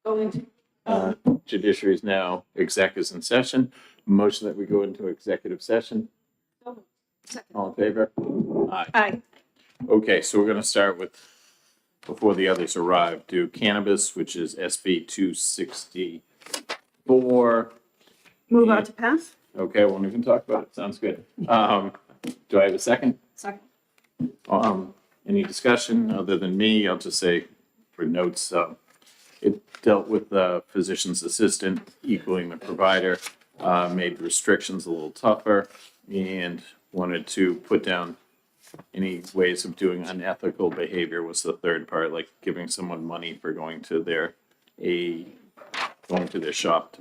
Going to. Judiciary is now exec is in session. Motion that we go into executive session. Second. All in favor? Aye. Aye. Okay, so we're gonna start with, before the others arrive, do cannabis, which is SB 264. Move out to pass? Okay, won't even talk about it. Sounds good. Do I have a second? Second. Any discussion other than me? I'll just say for notes, it dealt with the physician's assistant equaling the provider, made restrictions a little tougher, and wanted to put down any ways of doing unethical behavior was the third part, like giving someone money for going to their shop,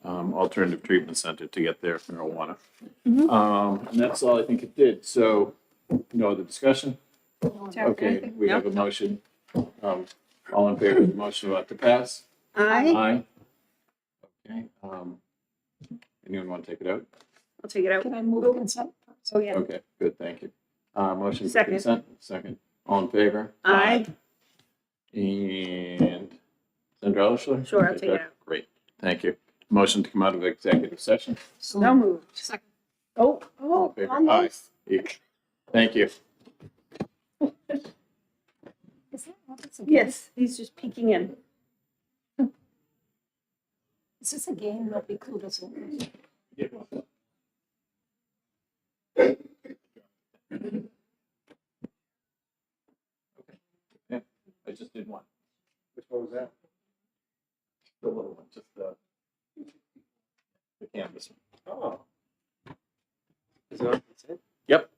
alternative treatment center to get their marijuana. And that's all I think it did. So, no other discussion? Okay, we have a motion. All in favor of the motion about to pass? Aye. Aye. Okay, anyone want to take it out? I'll take it out. Can I move consent? Oh, yeah. Okay, good, thank you. Motion for Second. consent, second. All in favor? Aye. And Sandra Elishler? Sure, I'll take it out. Great, thank you. Motion to come out of executive session? So moved. Second. Oh, All in favor? almost. Aye. Thank you. Is that Robert's again? Yes, he's just peeking in. Is this a game? Nobody clued us in. I just did one. Which one was that? The little one, just the canvas one. Oh. Is that it? Yep.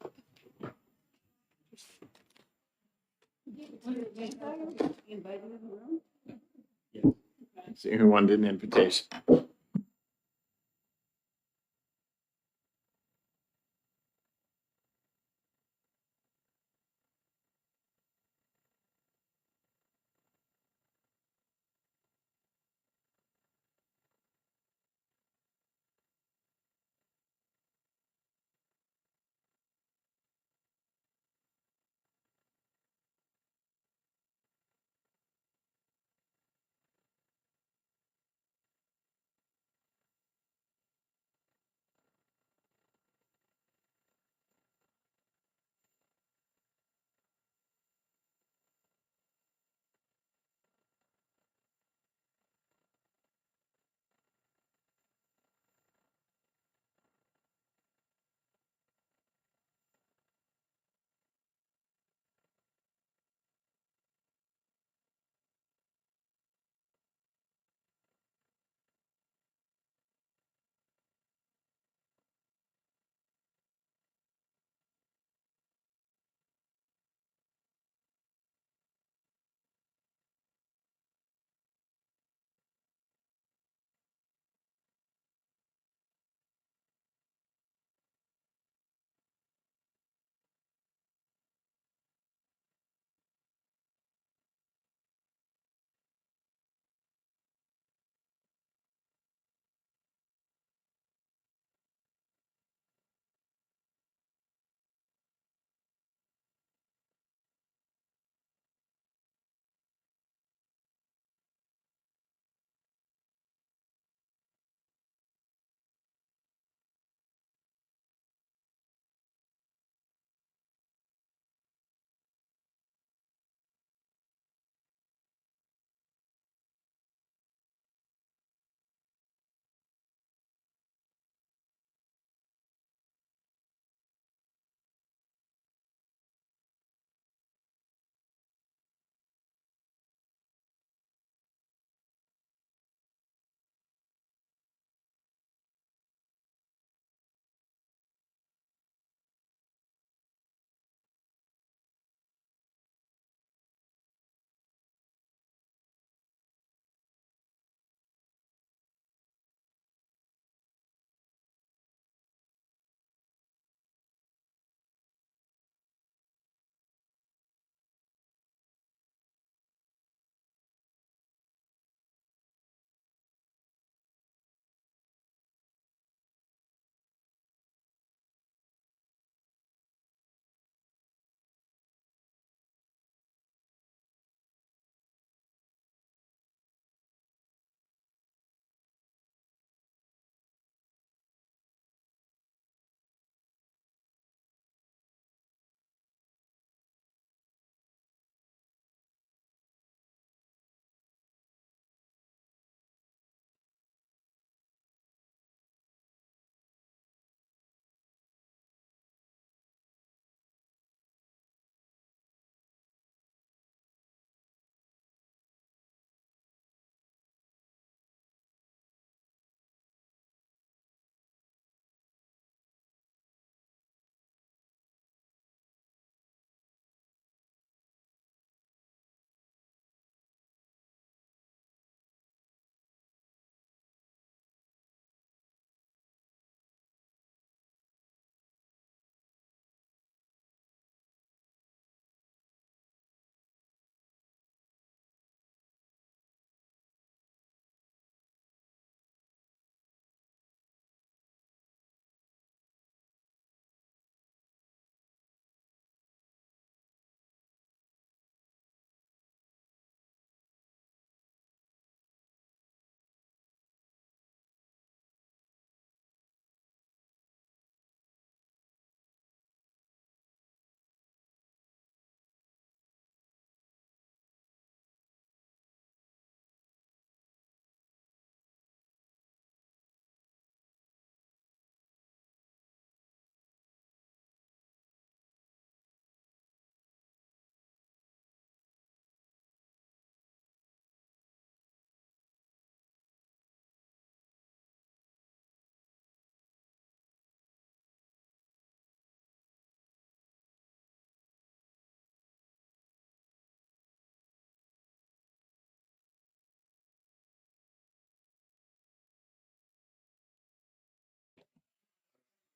See who wanted an invitation.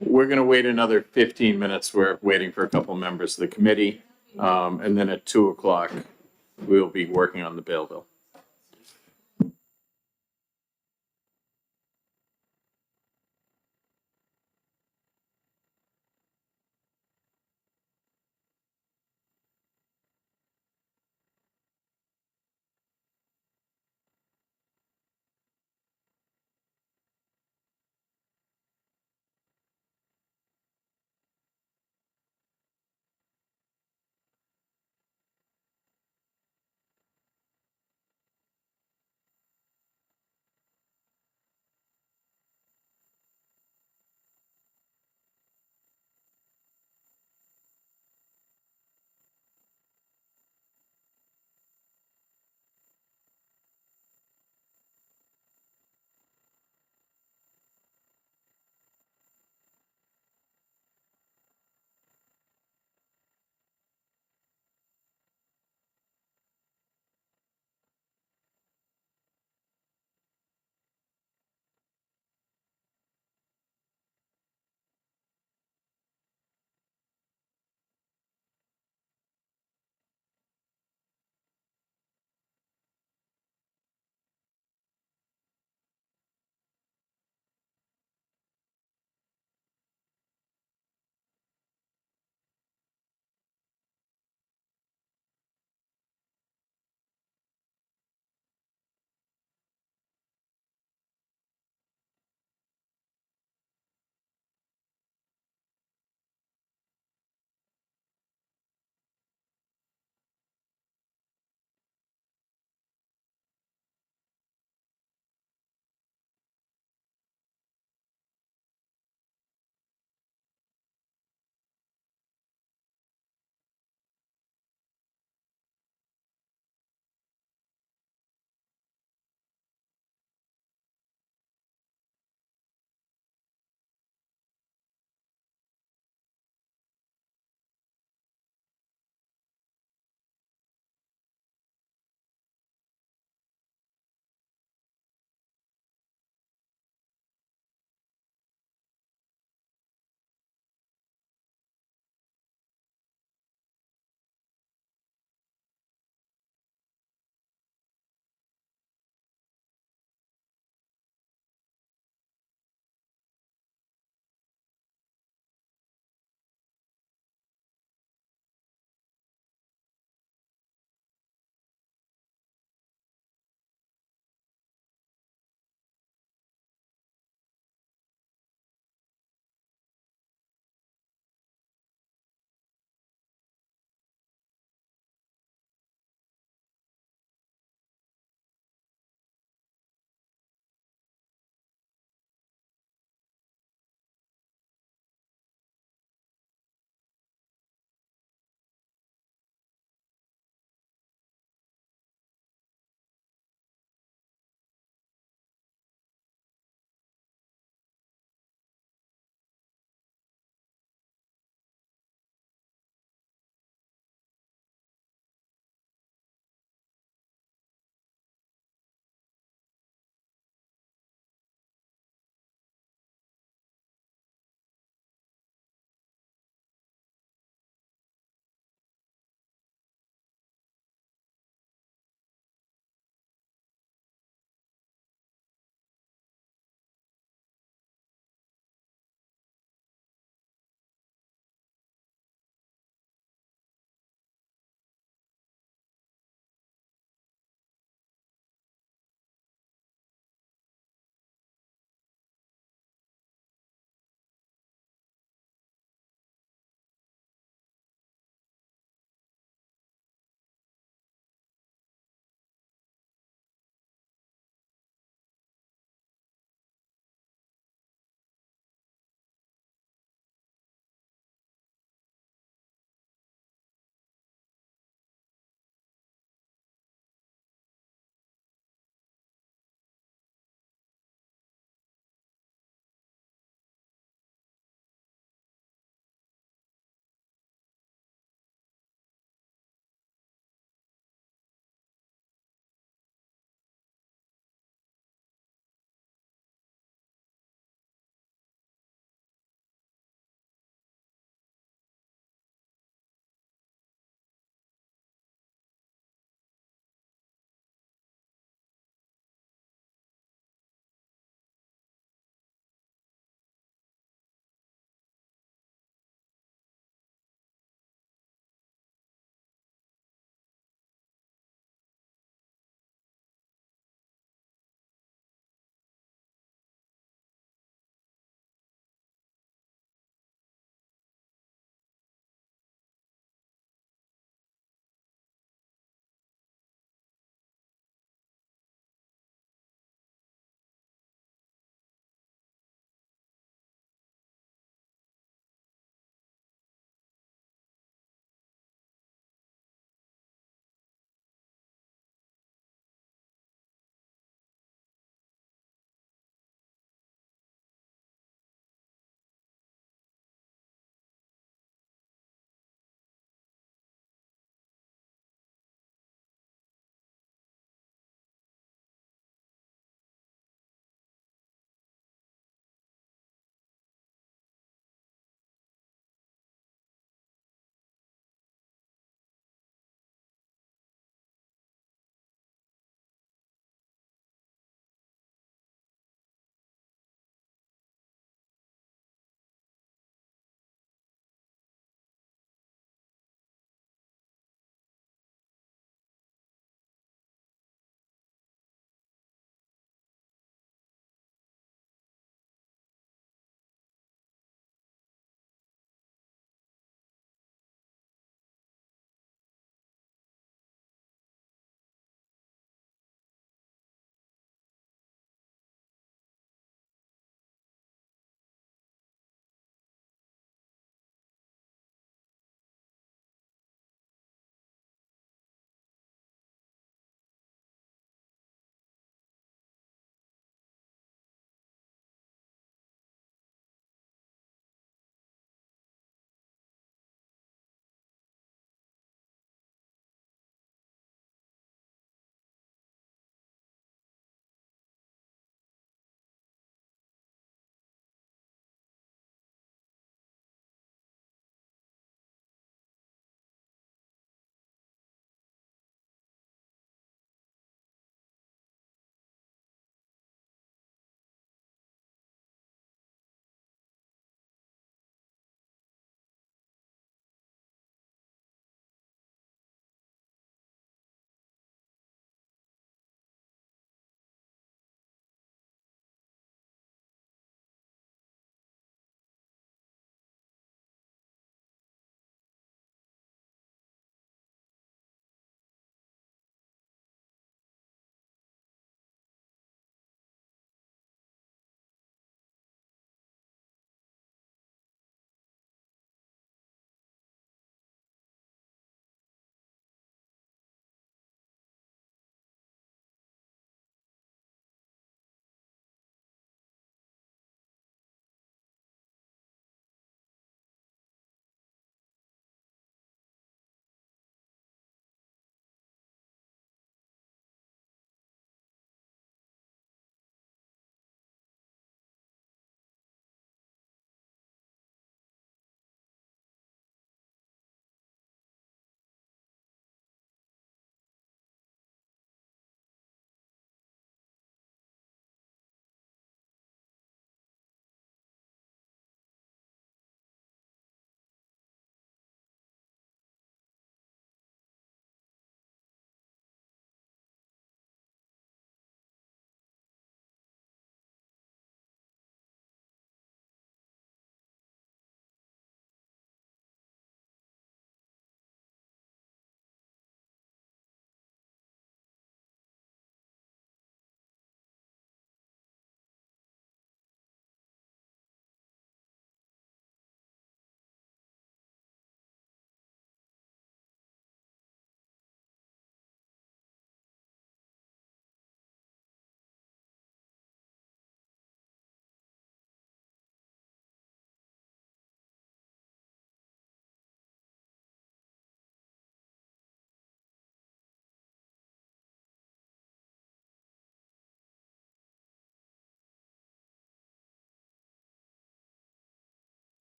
We're going to wait another 15 minutes. We're waiting for a couple members of the committee. And then at 2:00, we'll be working on the bail bill.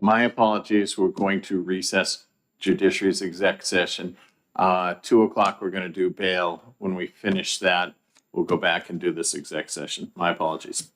My apologies. We're going to recess judiciary's exec session. 2:00, we're going to do bail. When we finish that, we'll go back and do this exec session. My apologies.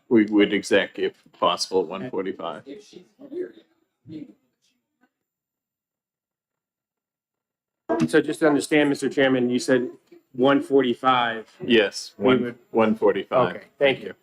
We would exec if possible at 1:45. So just to understand, Mr. Chairman, you said 1:45. Yes, We would- 1:45. Okay, thank you.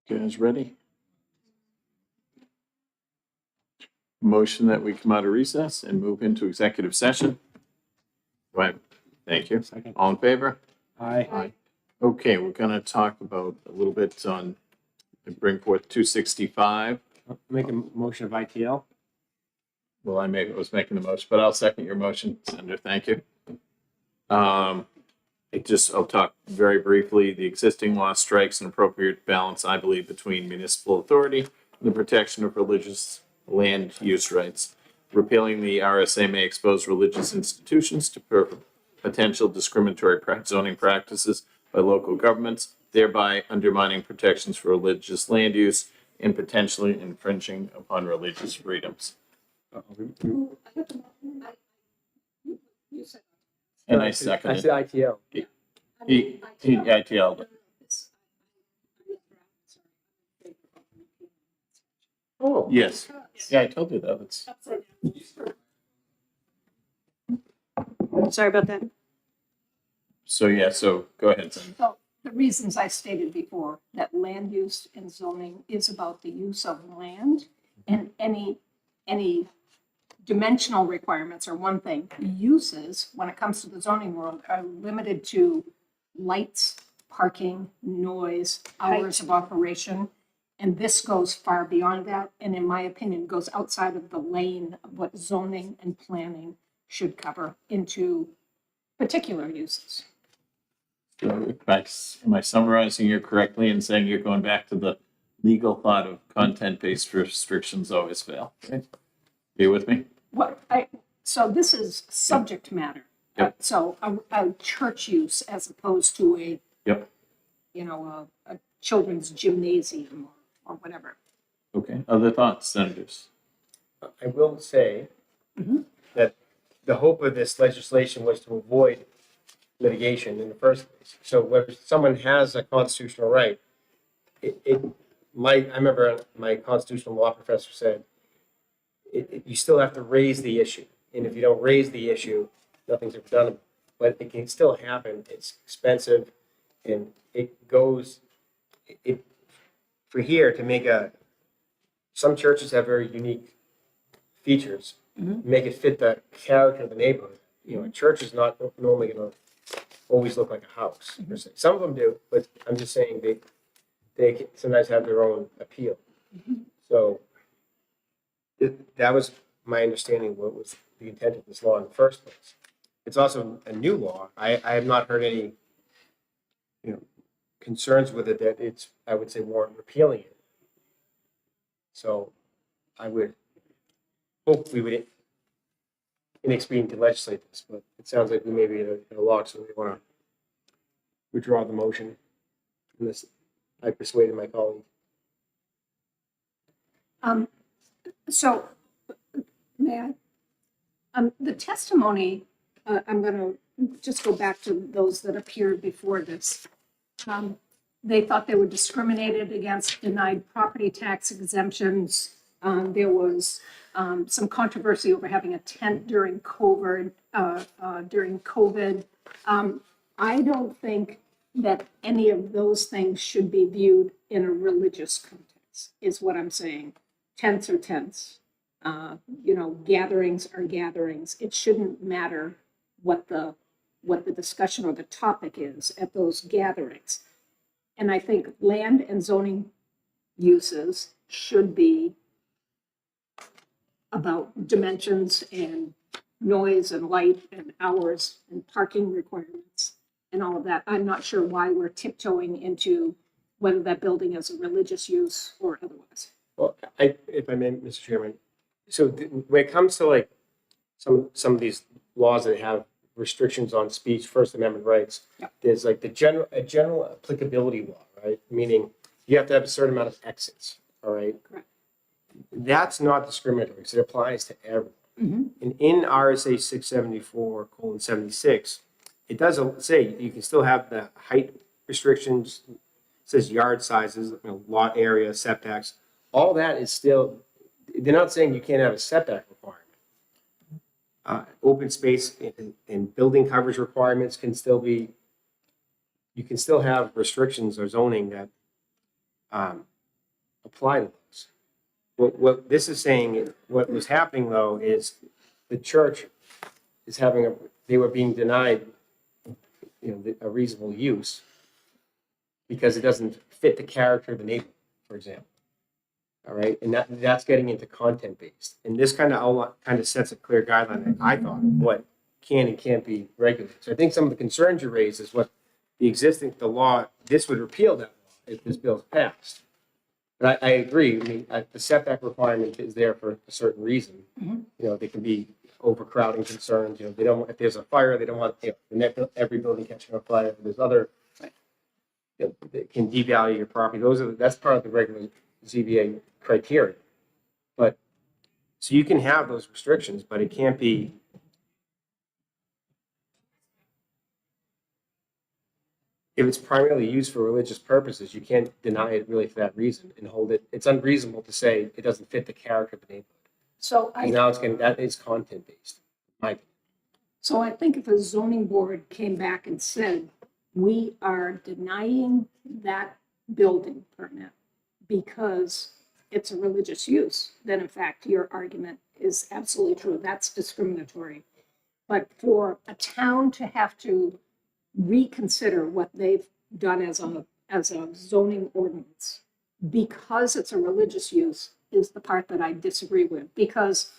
You guys ready? Motion that we come out of recess and move into executive session. Right, thank you. Second. All in favor? Aye. Okay, we're gonna talk about a little bit on, bring forth 265. Make a motion of ITL. Well, was making the motion, but I'll second your motion, Senator, thank you. I'll talk very briefly. The existing law strikes an appropriate balance, I believe, between municipal authority and the protection of religious land use rights. Repealing the RSA may expose religious institutions to potential discriminatory zoning practices by local governments, thereby undermining protections for religious land use and potentially infringing upon religious freedoms. And I second I it. said ITL. He ITL'd it. Oh. Yes. Yeah, I told you that. It's, Sorry about that. so go ahead, Senator. So the reasons I stated before, that land use and zoning is about the use of land, and any dimensional requirements are one thing. Uses, when it comes to the zoning world, are limited to lights, parking, noise, hours of operation. And this goes far beyond that, and in my opinion, goes outside of the lane of what zoning and planning should cover into particular uses. So am I summarizing you correctly and saying you're going back to the legal thought of content-based restrictions always fail? Right? You with me? So this is subject matter. Yep. So a church use as opposed to a, Yep. a children's gymnasium or whatever. Okay. Other thoughts, senators? I will say that the hope of this legislation was to avoid litigation in the first place. So whether someone has a constitutional right, I remember my constitutional law professor said, you still have to raise the issue. And if you don't raise the issue, nothing's ever done about it. But it can still happen. It's expensive, and for here to make some churches have very unique features, make it fit the character of the neighborhood. A church is not normally going to always look like a house. Per se. Some of them do, but I'm just saying they can sometimes have their own appeal. So that was my understanding of what was the intent of this law in the first place. It's also a new law. I have not heard any concerns with it that it's, I would say, warrant repealing it. So I would hope we would inexpedient to legislate this, but it sounds like we may be at a loss, so we want to withdraw the motion unless I persuaded my colleague. So, may I? The testimony, I'm going to just go back to those that appeared before this. They thought they were discriminated against, denied property tax exemptions. There was some controversy over having a tent during COVID. I don't think that any of those things should be viewed in a religious context, is what I'm saying. Tents are tents. Gatherings are gatherings. It shouldn't matter what the discussion or the topic is at those gatherings. And I think land and zoning uses should be about dimensions and noise and light and hours and parking requirements and all of that. I'm not sure why we're tiptoeing into whether that building is a religious use or otherwise. Well, if I may, Mr. Chairman, so when it comes to like some of these laws that have restrictions on speech, First Amendment rights, there's like a general applicability law, right? Meaning you have to have a certain amount of exits, all right? Correct. That's not discriminatory, because it applies to everyone. And in RSA 674:76, it does say you can still have the height restrictions, it says yard sizes, lot area, setbacks. All that is still, they're not saying you can't have a setback requirement. Open space and building coverage requirements can still be, you can still have restrictions or zoning that apply to those. What this is saying, what was happening though, is the church is they were being denied, a reasonable use because it doesn't fit the character of the neighborhood, for example. All right, and that's getting into content based, and this kind of sets a clear guideline, I thought, of what can and can't be regulated. So I think some of the concerns you raised is what the law, this would repeal that law if this bill is passed. But I agree. I mean, the setback requirement is there for a certain reason. They can be overcrowding concerns. They don't. If there's a fire, they don't want every building catching on fire. There's other that can devalue your property. That's part of the regular ZBA criteria. But so you can have those restrictions, but it can't be. If it's primarily used for religious purposes, you can't deny it really for that reason and hold it. It's unreasonable to say it doesn't fit the character of the neighborhood. So That is content based. So I think if a zoning board came back and said, we are denying that building permit because it's a religious use, then in fact, your argument is absolutely true. That's discriminatory. But for a town to have to reconsider what they've done as a zoning ordinance because it's a religious use is the part that I disagree with. Because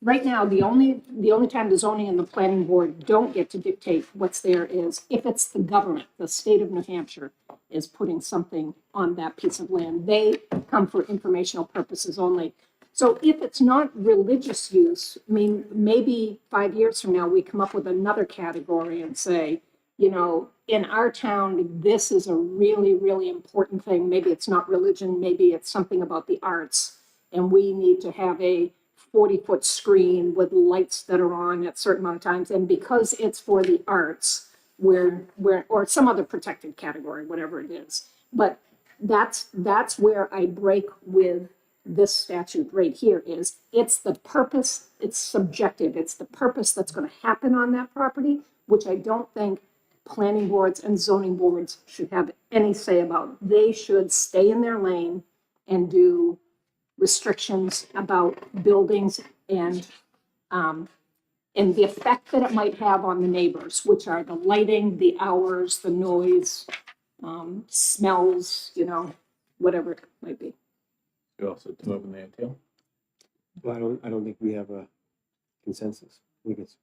right now, the only time the zoning and the planning board don't get to dictate what's there is if it's the government, the state of New Hampshire, is putting something on that piece of land. They come for informational purposes only. So if it's not religious use, I mean, maybe 5 years from now, we come up with another category and say, in our town, this is a really, really important thing. Maybe it's not religion, maybe it's something about the arts, and we need to have a 40-foot screen with lights that are on at certain amount of times. And because it's for the arts, or some other protected category, whatever it is. But that's where I break with this statute right here is it's the purpose, it's subjective. It's the purpose that's going to happen on that property, which I don't think planning boards and zoning boards should have any say about. They should stay in their lane and do restrictions about buildings and the effect that it might have on the neighbors, which are the lighting, the hours, the noise, smells, whatever it might be. You also to open the appeal. Well, I don't think we have a consensus. I think it's.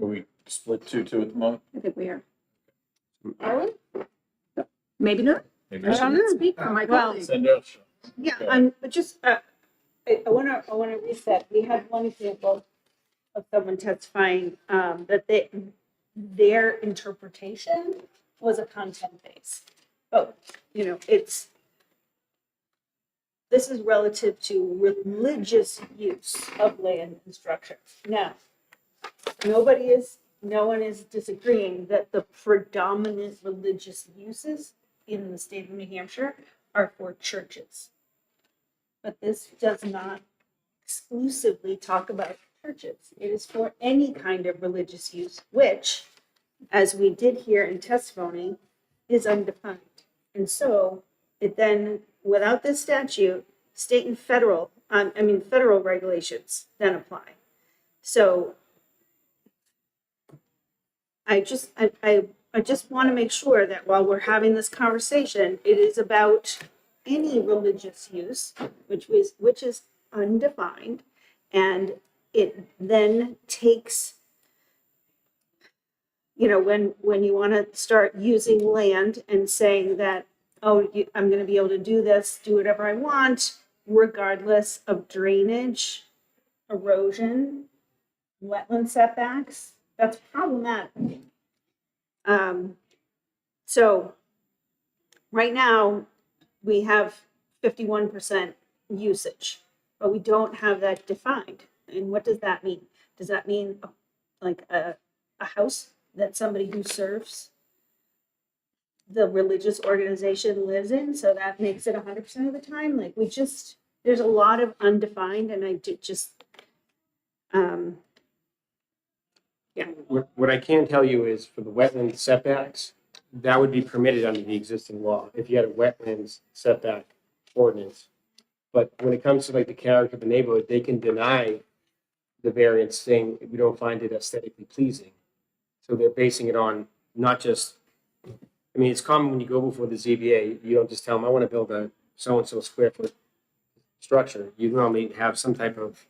Are we split 2-2 at the moment? I think we are. Are we? Maybe not. Maybe I we should don't speak for my Well, colleague. send out. Yeah, Okay. but just, I wanna reset. We had one example of someone testifying, that their interpretation was a content base. But, this is relative to religious use of land and structure. Now, no one is disagreeing that the predominant religious uses in the state of New Hampshire are for churches. But this does not exclusively talk about churches. It is for any kind of religious use, which, as we did hear in testimony, is undefined. And so it then, without this statute, state and federal regulations then apply. So I just want to make sure that while we're having this conversation, it is about any religious use, which is undefined, and it then takes, when you want to start using land and saying that, I'm going to be able to do this, do whatever I want, regardless of drainage, erosion, wetland setbacks, that's problematic. So right now we have 51% usage, but we don't have that defined. And what does that mean? Does that mean like a house that somebody who serves the religious organization lives in? So that makes it 100% of the time. Like there's a lot of undefined, and I did just, yeah. What I can tell you is for the wetland setbacks, that would be permitted under the existing law. If you had a wetlands setback ordinance. But when it comes to like the character of the neighborhood, they can deny the variance saying we don't find it aesthetically pleasing. So they're basing it on not just, I mean, it's common when you go before the ZBA, you don't just tell them, I want to build a so-and-so square foot structure. You normally have some type of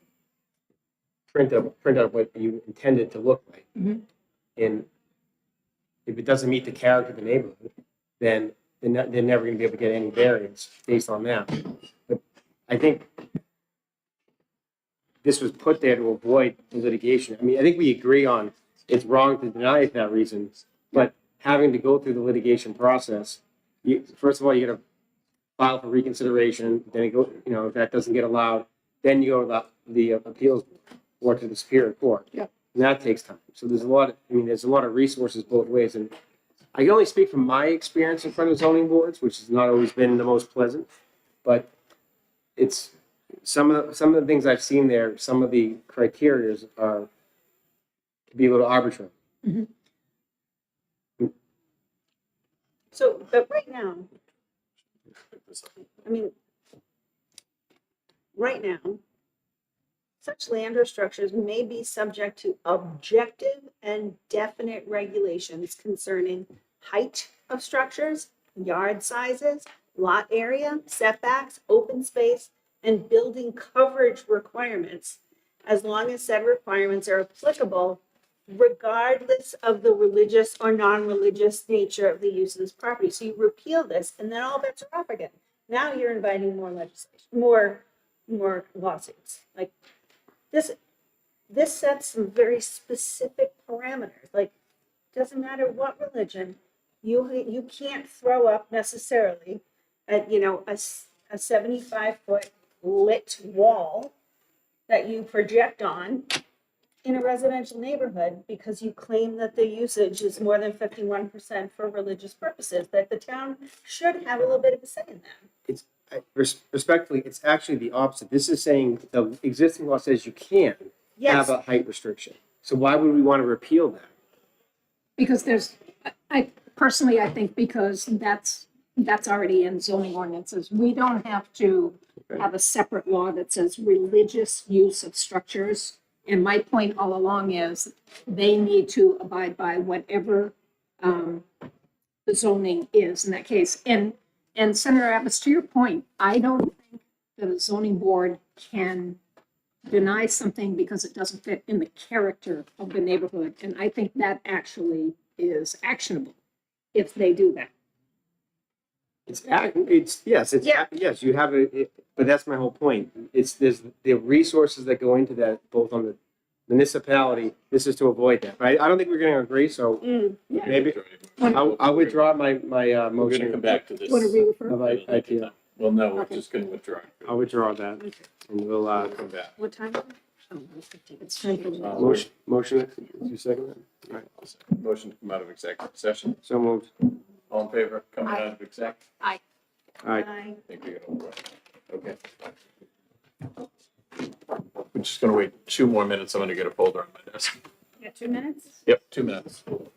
print of what you intend it to look like. Mhm. And if it doesn't meet the character of the neighborhood, then they're never going to be able to get any variance based on that. But I think this was put there to avoid the litigation. I mean, I think we agree on it's wrong to deny it for that reason, but having to go through the litigation process, first of all, you got to file for reconsideration, then if that doesn't get allowed, then you go to the appeals or to the Superior Court. Yep. And that takes time. So there's a lot of resources both ways. And I can only speak from my experience in front of zoning boards, which has not always been the most pleasant, but it's some of the things I've seen there, some of the criterias are to be a little arbitrary. So, but right now, I mean, right now, such land or structures may be subject to objective and definite regulations concerning height of structures, yard sizes, lot area, setbacks, open space, and building coverage requirements, as long as said requirements are applicable regardless of the religious or non-religious nature of the use of this property. So you repeal this and then all bets are off again. Now you're inviting more legislation, more lawsuits. Like this sets some very specific parameters. Like, doesn't matter what religion, you can't throw up necessarily a 75-foot lit wall that you project on in a residential neighborhood because you claim that the usage is more than 51% for religious purposes, that the town should have a little bit of a say in that. Respectfully, it's actually the opposite. This is saying the existing law says you can Yes, have a height restriction. So why would we want to repeal that? Because I personally, I think because that's already in zoning ordinances. We don't have to have a separate law that says religious use of structures. And my point all along is they need to abide by whatever the zoning is in that case. And Senator Abbas, to your point, I don't think that a zoning board can deny something because it doesn't fit in the character of the neighborhood. And I think that actually is actionable if they do that. Yes, you have but that's my whole point. There's the resources that go into that, both on the municipality. This is to avoid that. But I don't think we're going to agree. So Yeah. maybe I'll withdraw my We're motion. gonna come back to this. Want to re-refer? Of ITO. Well, no, we're Okay. just gonna withdraw. I'll withdraw that, and we'll Come back. what time? It's time for motion. You second that? All right. Motion to come out of executive session. So moved. All in favor, coming Aye. out of exec? Aye. All right. I think we're gonna overrun. Okay. We're just gonna wait 2 more minutes. I'm gonna get a folder on my desk. You got 2 minutes? Yep, 2 minutes. What's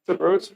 up, Rhodes?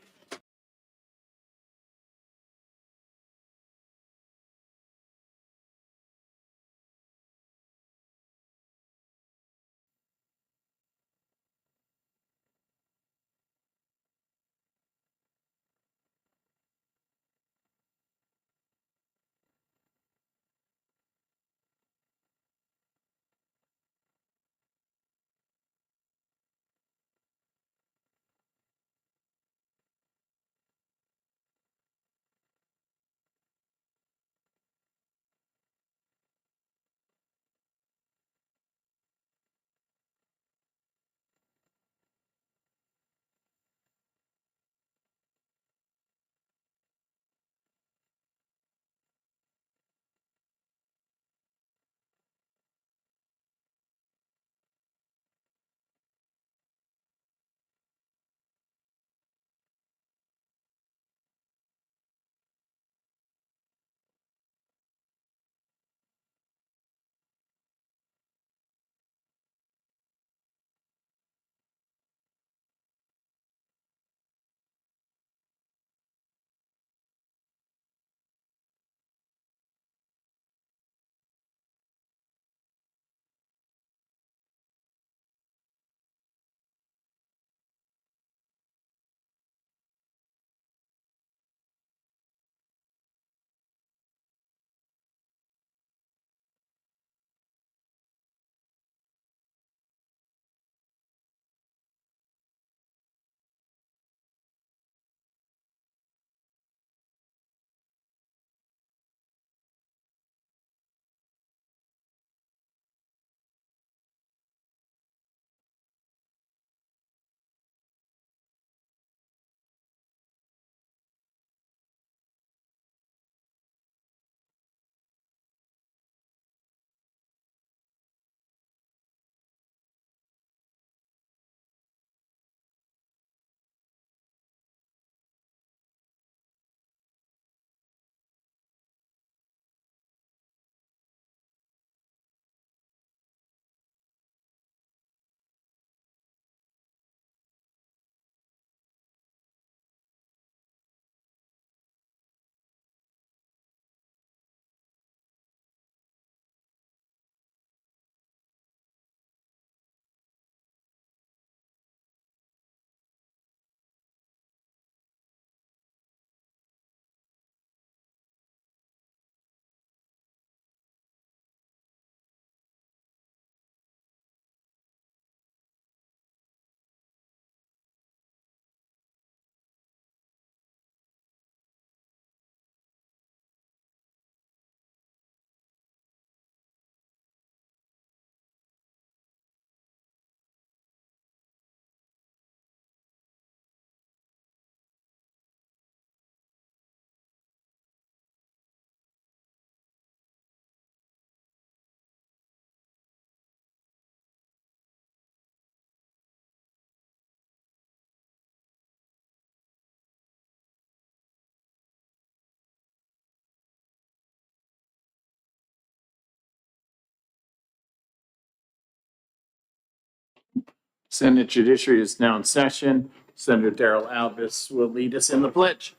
Senate Judiciary is now in session. Senator Darrell Albus will lead us in the pledge.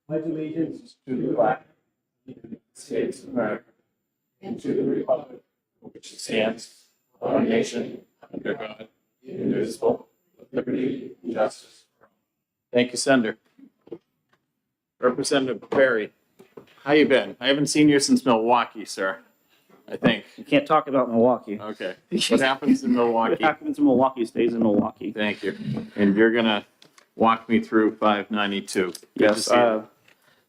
Pledge allegiance To the flag of the United States of America and to the republic for which it stands, one nation, under God, indivisible, with liberty and justice for all. Thank you, Senator. Representative Berry, how you been? I haven't seen you since Milwaukee, sir. I think. You can't talk about Milwaukee. Okay. What happens in What Milwaukee? happens in Milwaukee stays in Milwaukee. Thank you. And you're gonna walk me through 592. Good to Yes. see you.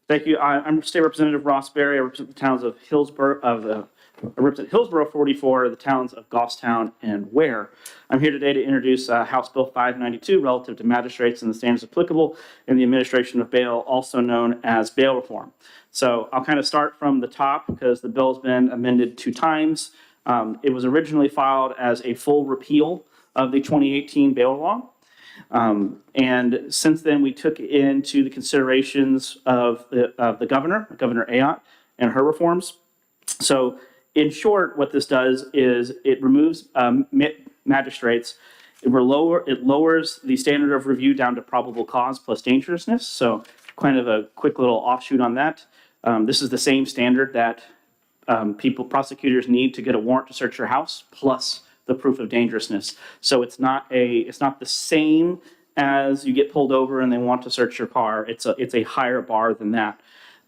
Thank you. I'm State Representative Ross Berry. I represent the towns of Hillsborough, I represent Hillsborough 44, the towns of Goffstown and Ware. I'm here today to introduce House Bill 592 relative to magistrates and the standards applicable in the administration of bail, also known as bail reform. So I'll kind of start from the top because the bill's been amended 2 times. It was originally filed as a full repeal of the 2018 bail law. And since then, we took into the considerations of the governor, Governor Ayotte, and her reforms. So in short, what this does is it removes magistrates. It lowers the standard of review down to probable cause plus dangerousness. So kind of a quick little offshoot on that. This is the same standard that prosecutors need to get a warrant to search your house, plus the proof of dangerousness. So it's not the same as you get pulled over and they want to search your car. It's a higher bar than that.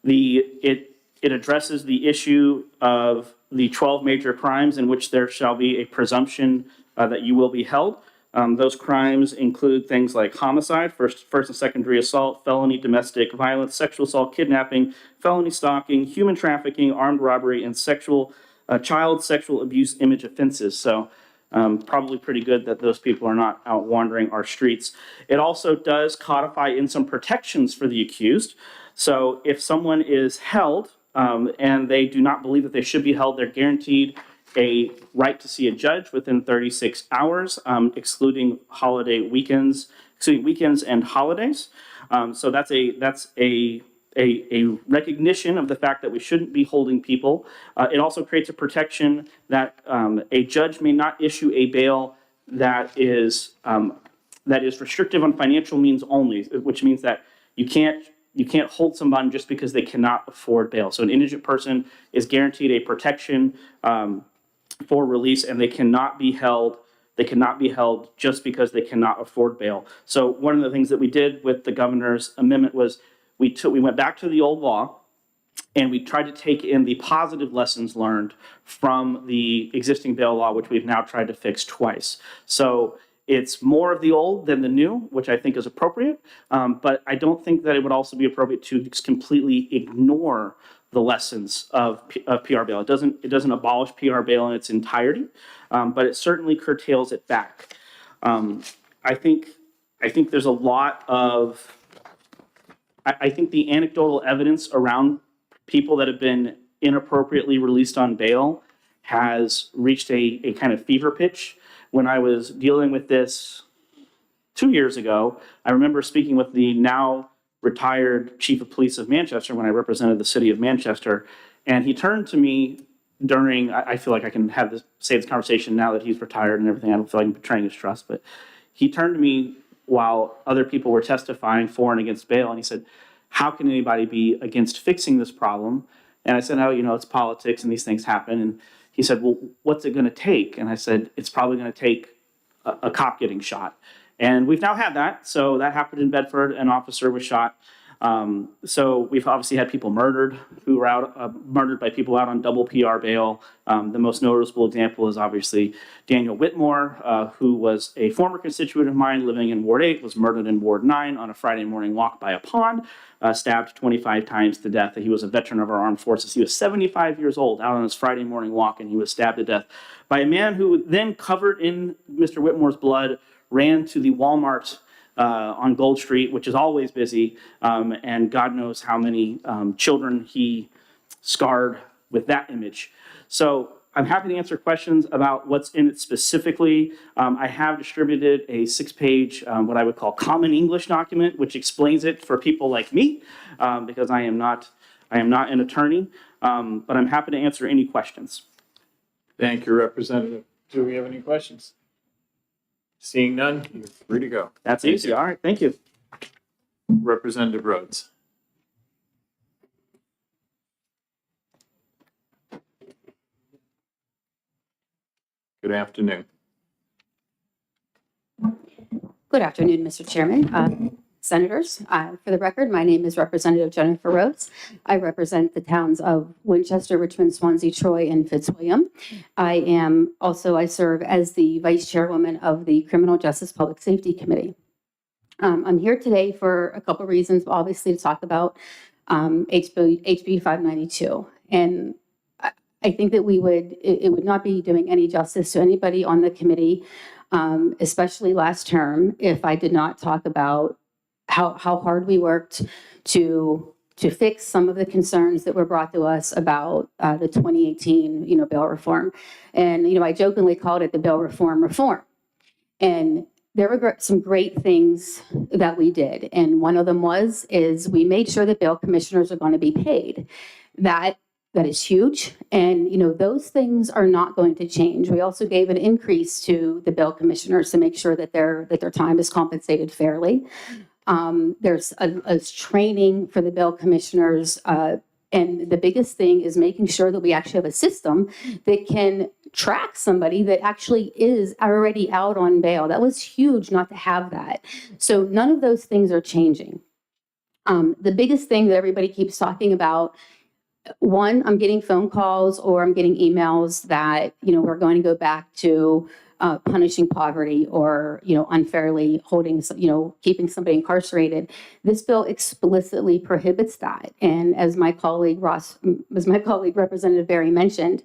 It addresses the issue of the 12 major crimes in which there shall be a presumption that you will be held. Those crimes include things like homicide, first and second degree assault, felony domestic violence, sexual assault, kidnapping, felony stalking, human trafficking, armed robbery, and child sexual abuse image offenses. So probably pretty good that those people are not out wandering our streets. It also does codify in some protections for the accused. So if someone is held and they do not believe that they should be held, they're guaranteed a right to see a judge within 36 hours, excluding weekends and holidays. So that's a recognition of the fact that we shouldn't be holding people. It also creates a protection that a judge may not issue a bail that is restrictive on financial means only, which means that you can't hold someone just because they cannot afford bail. So an indigent person is guaranteed a protection for release, and they cannot be held just because they cannot afford bail. So one of the things that we did with the governor's amendment was we went back to the old law and we tried to take in the positive lessons learned from the existing bail law, which we've now tried to fix twice. So it's more of the old than the new, which I think is appropriate, but I don't think that it would also be appropriate to just completely ignore the lessons of PR bail. It doesn't abolish PR bail in its entirety, but it certainly curtails it back. I think there's a lot of I think the anecdotal evidence around people that have been inappropriately released on bail has reached a kind of fever pitch. When I was dealing with this 2 years ago, I remember speaking with the now retired chief of police of Manchester when I represented the city of Manchester, and he turned to me during, I feel like I can say this conversation now that he's retired and everything. I don't feel like I'm betraying his trust, but he turned to me while other people were testifying for and against bail, and he said, how can anybody be against fixing this problem? And I said, oh, it's politics and these things happen. And he said, well, what's it going to take? And I said, it's probably going to take a cop getting shot. And we've now had that. So that happened in Bedford. An officer was shot. So we've obviously had people murdered who were murdered by people out on double PR bail. The most noticeable example is obviously Daniel Whitmore, who was a former constituent of mine living in Ward 8, was murdered in Ward 9 on a Friday morning walk by a pond, stabbed 25 times to death. He was a veteran of our armed forces. He was 75 years old out on his Friday morning walk, and he was stabbed to death by a man who then, covered in Mr. Whitmore's blood, ran to the Walmart on Gold Street, which is always busy, and God knows how many children he scarred with that image. So I'm happy to answer questions about what's in it specifically. I have distributed a 6-page, what I would call common English document, which explains it for people like me, because I am not an attorney, but I'm happy to answer any questions. Thank you, Representative. Do we have any questions? Seeing none, you're free to go. That's Thank easy. you. All right, thank you. Representative Rhodes. Good afternoon. Good afternoon, Mr. Chairman, Senators. For the record, my name is Representative Jennifer Rhodes. I represent the towns of Winchester, Richmond, Swansea, Troy, and Fitzwilliam. I serve as the Vice Chairwoman of the Criminal Justice Public Safety Committee. I'm here today for a couple reasons, obviously to talk about HB 592. And I think that it would not be doing any justice to anybody on the committee, especially last term, if I did not talk about how hard we worked to fix some of the concerns that were brought to us about the 2018, bail reform. And, I jokingly called it the bail reform. And there were some great things that we did. And one of them is we made sure that bail commissioners are going to be paid. That is huge. And, those things are not going to change. We also gave an increase to the bail commissioners to make sure that their time is compensated fairly. There's a training for the bail commissioners. And the biggest thing is making sure that we actually have a system that can track somebody that actually is already out on bail. That was huge not to have that. So none of those things are changing. The biggest thing that everybody keeps talking about, one, I'm getting phone calls or I'm getting emails that, we're going to go back to punishing poverty or, unfairly holding, keeping somebody incarcerated. This bill explicitly prohibits that. And as my colleague Representative Barry mentioned,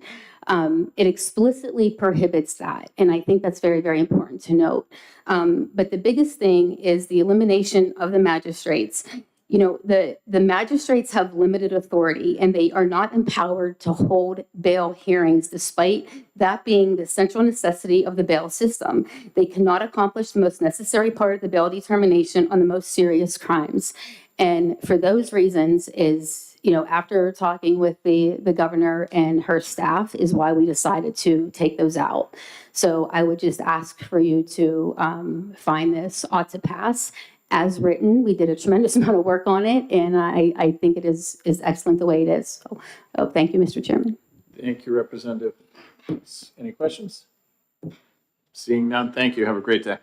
it explicitly prohibits that. And I think that's very, very important to note. But the biggest thing is the elimination of the magistrates. The magistrates have limited authority and they are not empowered to hold bail hearings, despite that being the central necessity of the bail system. They cannot accomplish the most necessary part of the bail determination on the most serious crimes. And for those reasons after talking with the governor and her staff is why we decided to take those out. So I would just ask for you to find this ought to pass. As written, we did a tremendous amount of work on it, and I think it is excellent the way it is. So thank you, Mr. Chairman. Thank you, Representative. Any questions? Seeing none, thank you. Have a great day.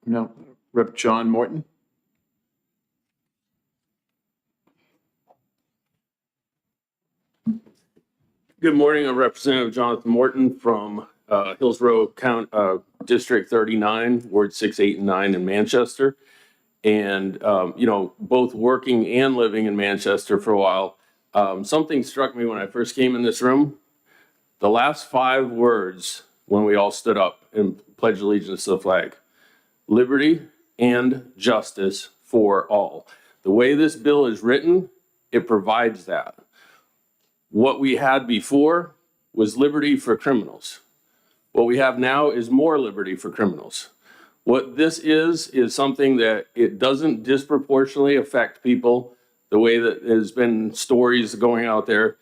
No, Rep. John Morton. Good morning. I'm Representative Jonathan Morton from Hillsborough District 39, Ward 6, 8, and 9 in Manchester. And, both working and living in Manchester for a while, something struck me when I first came in this room. The last 5 words when we all stood up and pledged allegiance to the flag: liberty and justice for all. The way this bill is written, it provides that. What we had before was liberty for criminals. What we have now is more liberty for criminals. What this is something that it doesn't disproportionately affect people the way that there's been stories going out there.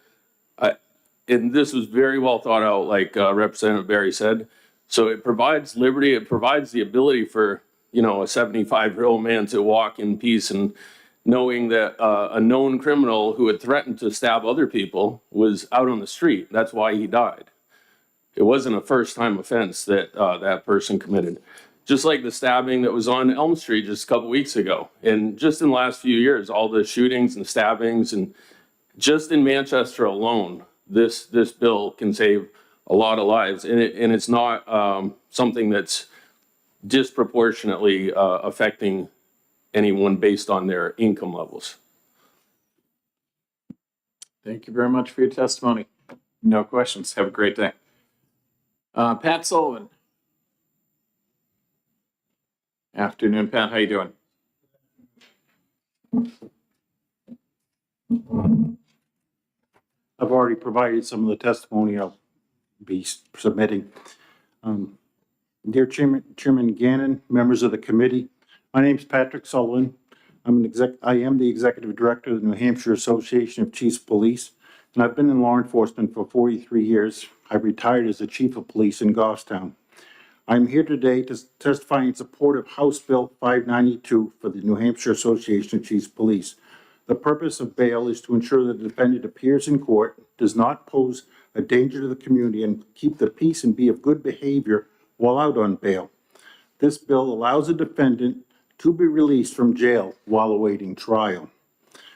And this was very well thought out, like Representative Barry said. So it provides liberty. It provides the ability for, a 75-year-old man to walk in peace and knowing that a known criminal who had threatened to stab other people was out on the street. That's why he died. It wasn't a first-time offense that that person committed. Just like the stabbing that was on Elm Street just a couple weeks ago. And just in the last few years, all the shootings and stabbings, and just in Manchester alone, this bill can save a lot of lives. And it's not something that's disproportionately affecting anyone based on their income levels. Thank you very much for your testimony. No questions. Have a great day. Pat Sullivan. Afternoon, Pat. How you doing? I've already provided some of the testimony I'll be submitting. Dear Chairman Gannon, members of the committee, my name is Patrick Sullivan. I am the Executive Director of the New Hampshire Association of Chiefs of Police. and I've been in law enforcement for 43 years. I retired as the chief of police in Goffstown. I'm here today to testify in support of House Bill 592 for the New Hampshire Association of Chiefs of Police. The purpose of bail is to ensure that the defendant appears in court, does not pose a danger to the community, and keep the peace and be of good behavior while out on bail. This bill allows a defendant to be released from jail while awaiting trial.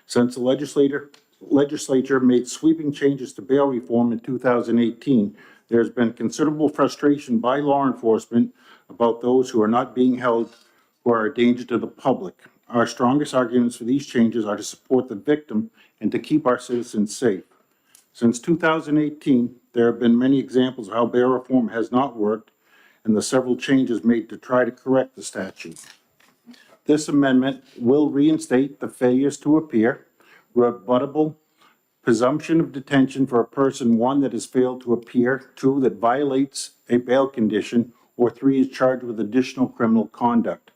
Since the legislature made sweeping changes to bail reform in 2018, there's been considerable frustration by law enforcement about those who are not being held who are a danger to the public. Our strongest arguments for these changes are to support the victim and to keep our citizens safe. Since 2018, there have been many examples of how bail reform has not worked and the several changes made to try to correct the statute. This amendment will reinstate the failures to appear, rebuttable presumption of detention for a person, one, that has failed to appear, two, that violates a bail condition, or three, is charged with additional criminal conduct.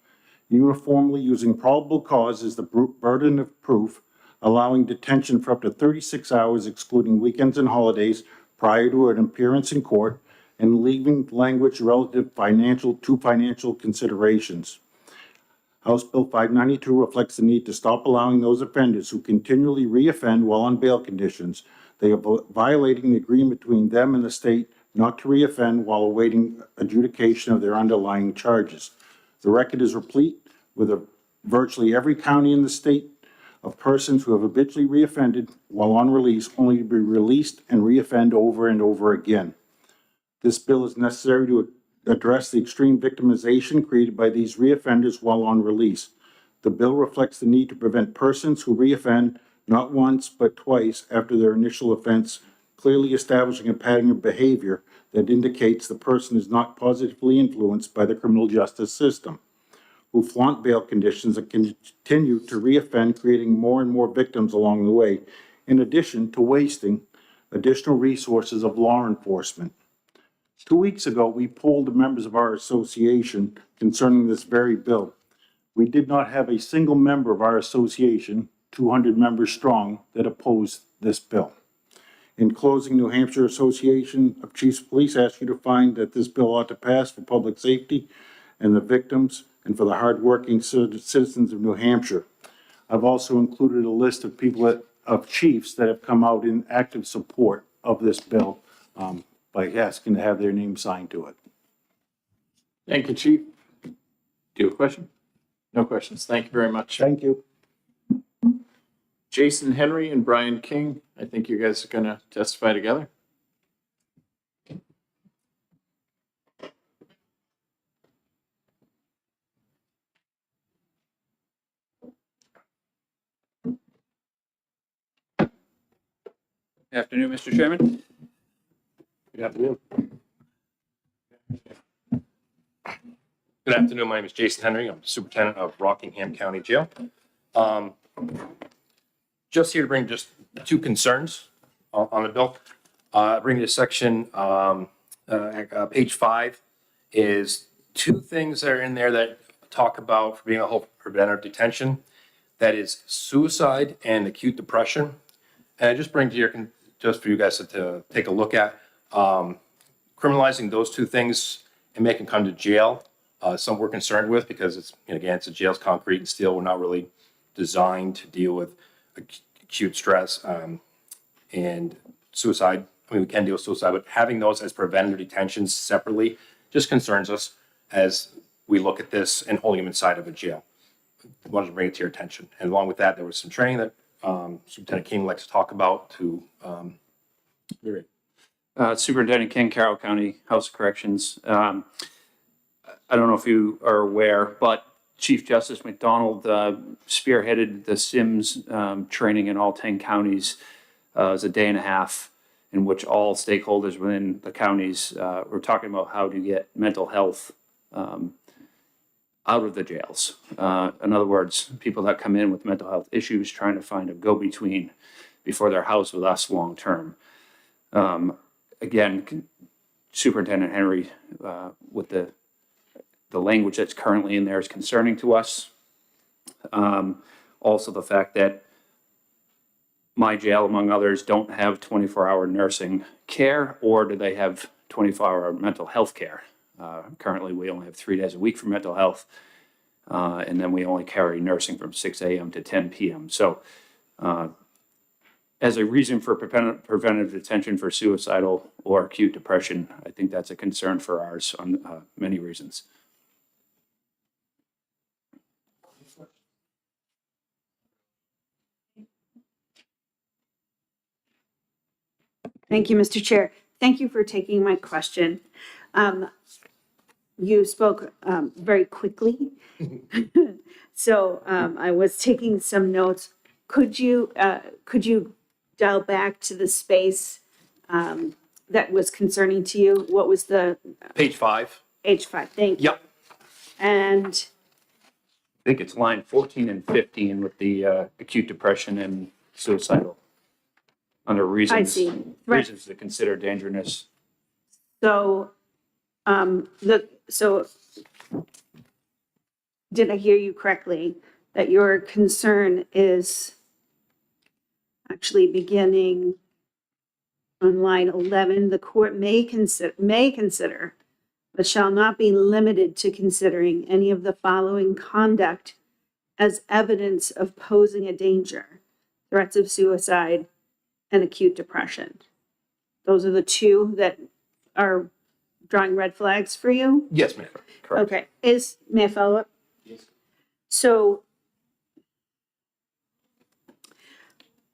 Uniformly using probable cause as the burden of proof, allowing detention for up to 36 hours excluding weekends and holidays prior to an appearance in court, and leaving language relative to financial considerations. House Bill 592 reflects the need to stop allowing those offenders who continually reoffend while on bail conditions. They are violating the agreement between them and the state not to reoffend while awaiting adjudication of their underlying charges. The record is replete with virtually every county in the state of persons who have habitually reoffended while on release, only to be released and reoffend over and over again. This bill is necessary to address the extreme victimization created by these reoffenders while on release. The bill reflects the need to prevent persons who reoffend not once but twice after their initial offense, clearly establishing a pattern of behavior that indicates the person is not positively influenced by the criminal justice system, who flaunt bail conditions and continue to reoffend, creating more and more victims along the way, in addition to wasting additional resources of law enforcement. 2 weeks ago, we polled the members of our association concerning this very bill. We did not have a single member of our association, 200 members strong, that opposed this bill. In closing, New Hampshire Association of Chiefs of Police asks you to find that this bill ought to pass for public safety and the victims and for the hardworking citizens of New Hampshire. I've also included a list of people of chiefs that have come out in active support of this bill, by asking to have their name signed to it. Thank you, Chief. Do you have a question? No questions. Thank you very much. Thank you. Jason Henry and Brian King, I think you guys are going to testify together. Afternoon, Mr. Chairman. Good afternoon. Good afternoon. My name is Jason Henry. I'm Superintendent of Rockingham County Jail. Just here to bring just two concerns on the bill. Bring to section, page 5 is two things that are in there that talk about for being a whole preventive detention. That is suicide and acute depression. And I just bring to your, just for you guys to take a look at, criminalizing those two things and making them come to jail. Some we're concerned with because it's, again, it's a jail's concrete and steel. We're not really designed to deal with acute stress and suicide. I mean, we can deal with suicide, but having those as preventative detentions separately just concerns us as we look at this and holding them inside of a jail. I wanted to bring it to your attention. And along with that, there was some training that Superintendent King likes to talk about to Superintendent King, Carroll County House of Corrections. I don't know if you are aware, but Chief Justice McDonald spearheaded the SIMS training in all 10 counties. It was a day and a half in which all stakeholders within the counties were talking about how to get mental health out of the jails. In other words, people that come in with mental health issues trying to find a go-between before they're housed with us long-term. Again, Superintendent Henry, with the language that's currently in there is concerning to us. Also the fact that my jail, among others, don't have 24-hour nursing care, or do they have 24-hour mental health care? Currently, we only have 3 days a week for mental health, and then we only carry nursing from 6 a.m. to 10 p.m. So as a reason for preventive detention for suicidal or acute depression, I think that's a concern for ours on many reasons. Thank you, Mr. Chair. Thank you for taking my question. You spoke very quickly. So I was taking some notes. Could you dial back to the space that was concerning to you? What was the Page 5. H5? Thank you. Yep. And I think it's line 14 and 15 with the acute depression and suicidal under reasons, see. Right. reasons to consider dangerousness. so, so did I hear you correctly that your concern is actually beginning on line 11? The court may consider, but shall not be limited to considering any of the following conduct as evidence of posing a danger: threats of suicide and acute depression. Those are the two that are drawing red flags for you? Yes, ma'am. Correct. Okay, may I follow up? Yes. So,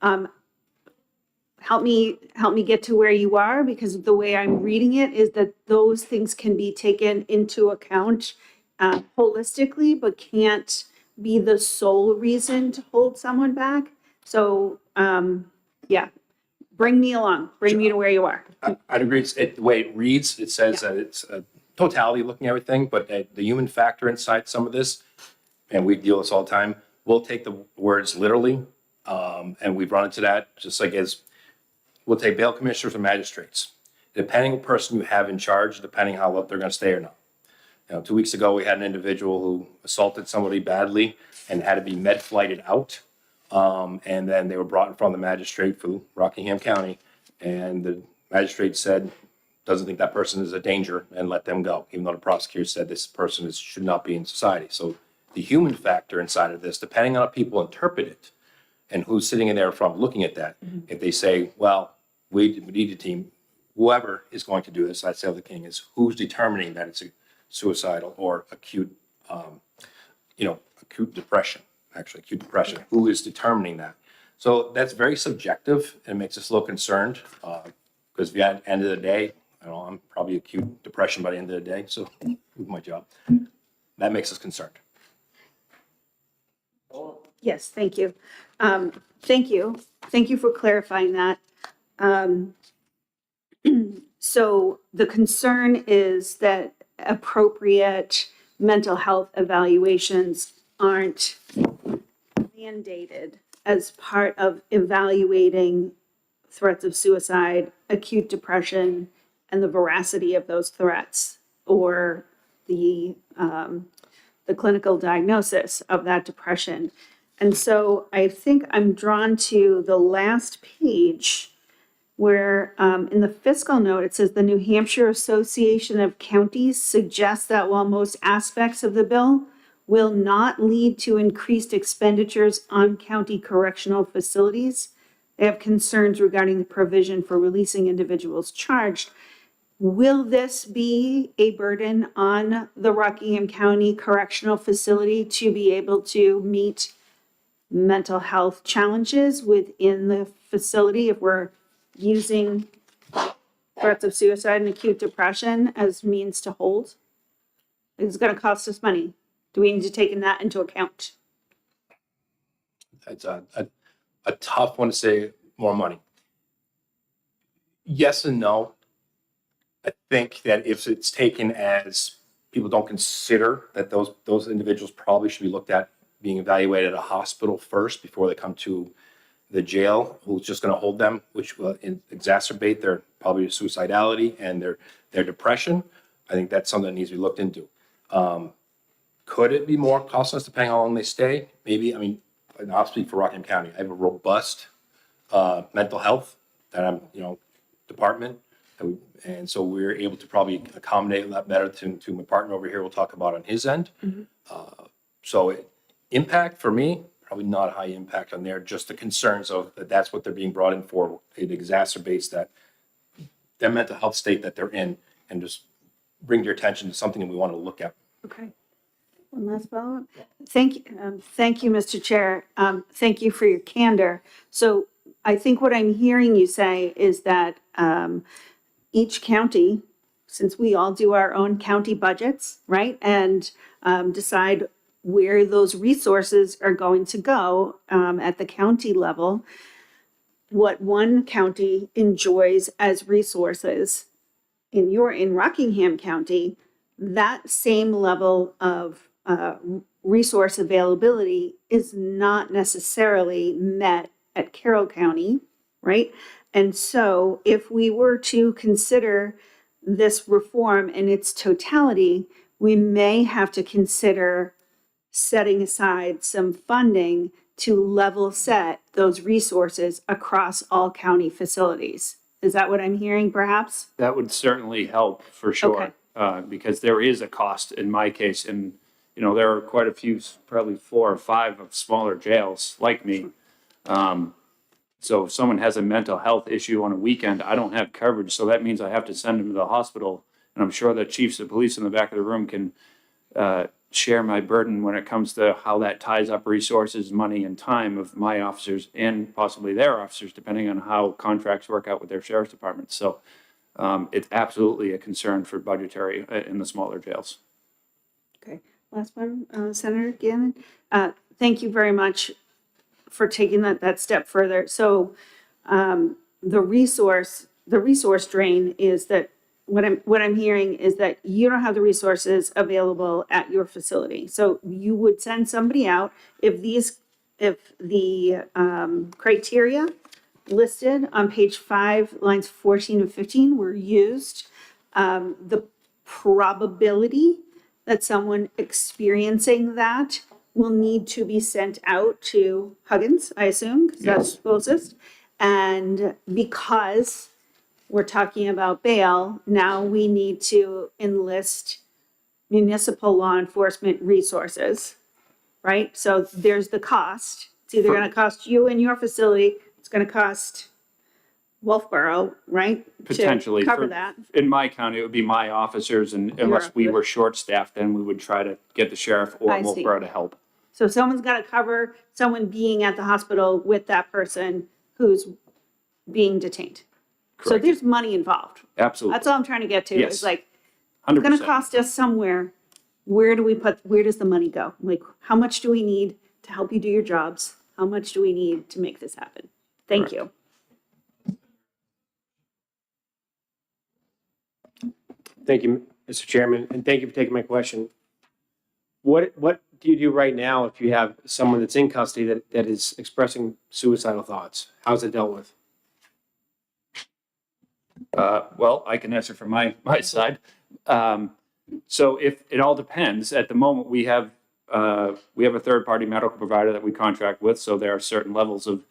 help me get to where you are, because the way I'm reading it is that those things can be taken into account holistically, but can't be the sole reason to hold someone back. So, yeah, bring me along, bring me to where you are. I'd agree. The way it reads, it says that it's a totality looking at everything, but the human factor inside some of this, and we deal with this all the time, we'll take the words literally, and we've run into that, just like as we'll take bail commissioners and magistrates. Depending on the person you have in charge, depending how long they're going to stay or not. 2 weeks ago, we had an individual who assaulted somebody badly and had to be med flighted out. And then they were brought in front of the magistrate for Rockingham County, and the magistrate said, doesn't think that person is a danger and let them go, even though the prosecutor said this person should not be in society. So the human factor inside of this, depending on how people interpret it and who's sitting in there from looking at that, if they say, well, we need a team, whoever is going to do this, I'd say the king is who's determining that it's a suicidal or acute, acute depression. Actually, acute depression, who is determining that? So that's very subjective and makes us a little concerned, because at the end of the day, I'm probably acute depression by the end of the day, so with my job, that makes us concerned. Yes, thank you. Thank you. Thank you for clarifying that. So the concern is that appropriate mental health evaluations aren't mandated as part of evaluating threats of suicide, acute depression, and the veracity of those threats, or the clinical diagnosis of that depression. And so I think I'm drawn to the last page where in the fiscal note, it says the New Hampshire Association of Counties suggests that while most aspects of the bill will not lead to increased expenditures on county correctional facilities, they have concerns regarding the provision for releasing individuals charged. Will this be a burden on the Rockingham County Correctional Facility to be able to meet mental health challenges within the facility if we're using threats of suicide and acute depression as means to hold? It's going to cost us money. Do we need to take that into account? It's a tough one to say more money. Yes and no. I think that if it's taken as people don't consider that those individuals probably should be looked at being evaluated at a hospital first before they come to the jail, who's just going to hold them, which will exacerbate their probably suicidality and their depression. I think that's something that needs to be looked into. Could it be more costless depending on how long they stay? Maybe. I mean, and I'll speak for Rockingham County. I have a robust mental health that I'm, department. And so we're able to probably accommodate that better to my partner over here. We'll talk about on his end. Impact for me, probably not a high impact on there, just the concerns of that's what they're being brought in for. It exacerbates their mental health state that they're in and just bring your attention to something that we want to look at. Okay. One last follow-up. Thank you, Mr. Chair. Thank you for your candor. So I think what I'm hearing you say is that each county, since we all do our own county budgets, right, and decide where those resources are going to go at the county level, what one county enjoys as resources in Rockingham County, that same level of resource availability is not necessarily met at Carroll County, right? And so if we were to consider this reform in its totality, we may have to consider setting aside some funding to level set those resources across all county facilities. Is that what I'm hearing perhaps? That would certainly help for sure, because there is a cost in my case. And, there are quite a few, probably 4 or 5 of smaller jails like me. So if someone has a mental health issue on a weekend, I don't have coverage. So that means I have to send them to the hospital. And I'm sure that chiefs of police in the back of the room can share my burden when it comes to how that ties up resources, money, and time of my officers and possibly their officers, depending on how contracts work out with their sheriff's departments. So it's absolutely a concern for budgetary in the smaller jails. Okay, last one, Senator Gannon. Thank you very much for taking that step further. So the resource drain is that what I'm hearing is that you don't have the resources available at your facility. So you would send somebody out if the criteria listed on page 5, lines 14 and 15 were used, the probability that someone experiencing that will need to be sent out to Huggins, I assume, because that's closest. And because we're talking about bail, now we need to enlist municipal law enforcement resources, right? So there's the cost. It's either going to cost you and your facility, it's going to cost Wolfboro, right? Potentially. To cover that. In my county, it would be my officers, and unless we were short-staffed, then we would try to get the sheriff or I see. Wolfboro to help. So someone's got to cover someone being at the hospital with that person who's being detained. So Correct. there's money involved. Absolutely. That's all I'm trying to get to. Yes. Is like, 100%. it's going to cost us somewhere. Where does the money go? Like, how much do we need to help you do your jobs? How much do we need to make this happen? Thank Correct. you. Thank you, Mr. Chairman, and thank you for taking my question. What do you do right now if you have someone that's in custody that is expressing suicidal thoughts? How's it dealt with? Well, I can answer from my side. So if it all depends, at the moment we have a third-party medical provider that we contract with. So there are certain levels of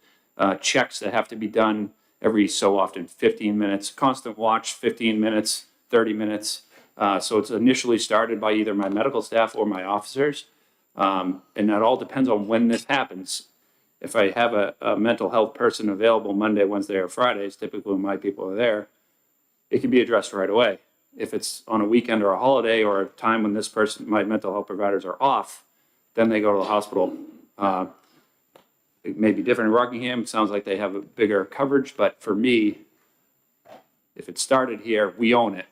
checks that have to be done every so often, 15 minutes, constant watch, 15 minutes, 30 minutes. So it's initially started by either my medical staff or my officers. And that all depends on when this happens. If I have a mental health person available Monday, Wednesday, or Fridays, typically when my people are there, it can be addressed right away. If it's on a weekend or a holiday or a time when my mental health providers are off, then they go to the hospital. It may be different in Rockingham. It sounds like they have a bigger coverage, but for me, if it started here, we own it,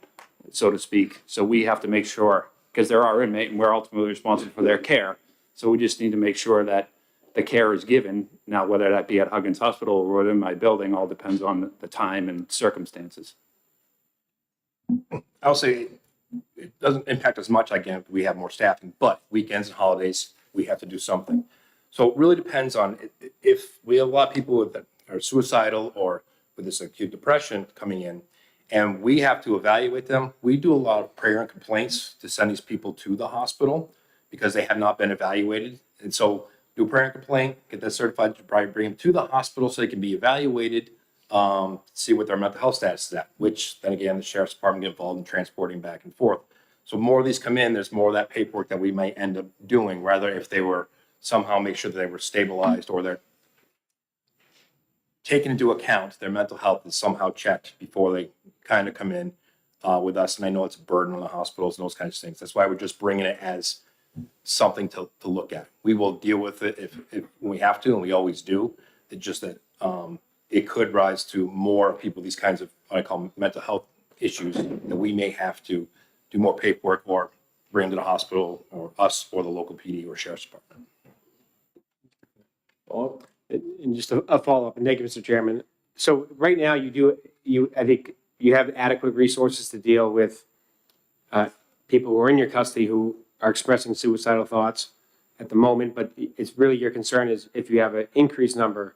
so to speak. So we have to make sure, because they're our inmate and we're ultimately responsible for their care. So we just need to make sure that the care is given. Now, whether that be at Huggins Hospital or within my building, all depends on the time and circumstances. I'll say it doesn't impact as much, again, if we have more staffing, but weekends and holidays, we have to do something. So it really depends on if we have a lot of people that are suicidal or with this acute depression coming in, and we have to evaluate them. We do a lot of prayer and complaints to send these people to the hospital because they have not been evaluated. And so do a parent complaint, get that certified, to probably bring them to the hospital so they can be evaluated, see what their mental health status is at, which then again, the sheriff's department get involved in transporting back and forth. So more of these come in, there's more of that paperwork that we might end up doing, rather if they were somehow make sure that they were stabilized or they're taken into account, their mental health is somehow checked before they kind of come in with us. And I know it's a burden on the hospitals and those kinds of things. That's why we're just bringing it as something to look at. We will deal with it if we have to, and we always do. It's just that it could rise to more people, these kinds of what I call mental health issues, that we may have to do more paperwork or bring them to the hospital, or us or the local PD or sheriff's department. And just a follow-up, and thank you, Mr. Chairman. So right now, I think you have adequate resources to deal with people who are in your custody who are expressing suicidal thoughts at the moment, but it's really your concern is if you have an increased number.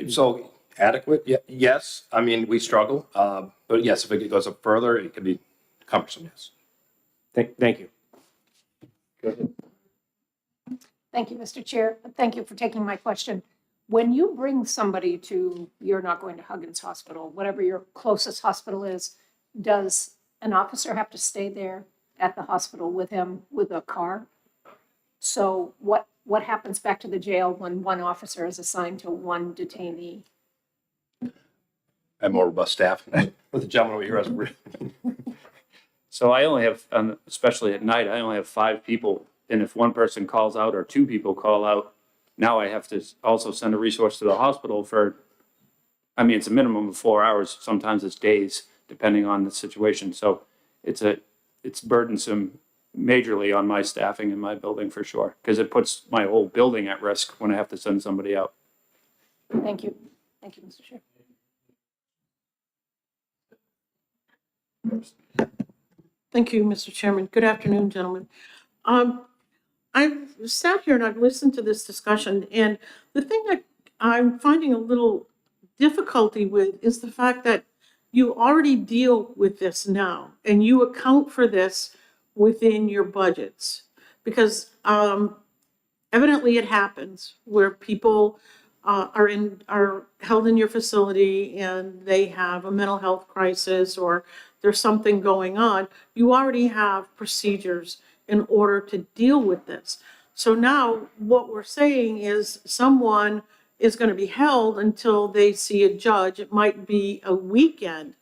So adequate, yes. I mean, we struggle, but yes, if it goes up further, it could be cumbersome, yes. Thank you. Go ahead. Thank you, Mr. Chair. Thank you for taking my question. When you bring somebody to, you're not going to Huggins Hospital, whatever your closest hospital is, does an officer have to stay there at the hospital with him with a car? So what happens back to the jail when one officer is assigned to one detainee? And more robust staff. With the gentleman over here has So I only have, especially at night, I only have 5 people. And if one person calls out or 2 people call out, now I have to also send a resource to the hospital for, I mean, it's a minimum of 4 hours. Sometimes it's days, depending on the situation. So it's burdensome majorly on my staffing in my building for sure, because it puts my whole building at risk when I have to send somebody out. Thank you. Thank you, Mr. Chair. Thank you, Mr. Chairman. Good afternoon, gentlemen. I've sat here and I've listened to this discussion, and the thing that I'm finding a little difficulty with is the fact that you already deal with this now, and you account for this within your budgets. Because evidently it happens where people are held in your facility and they have a mental health crisis or there's something going on. You already have procedures in order to deal with this. So now what we're saying is someone is going to be held until they see a judge. It might be a weekend.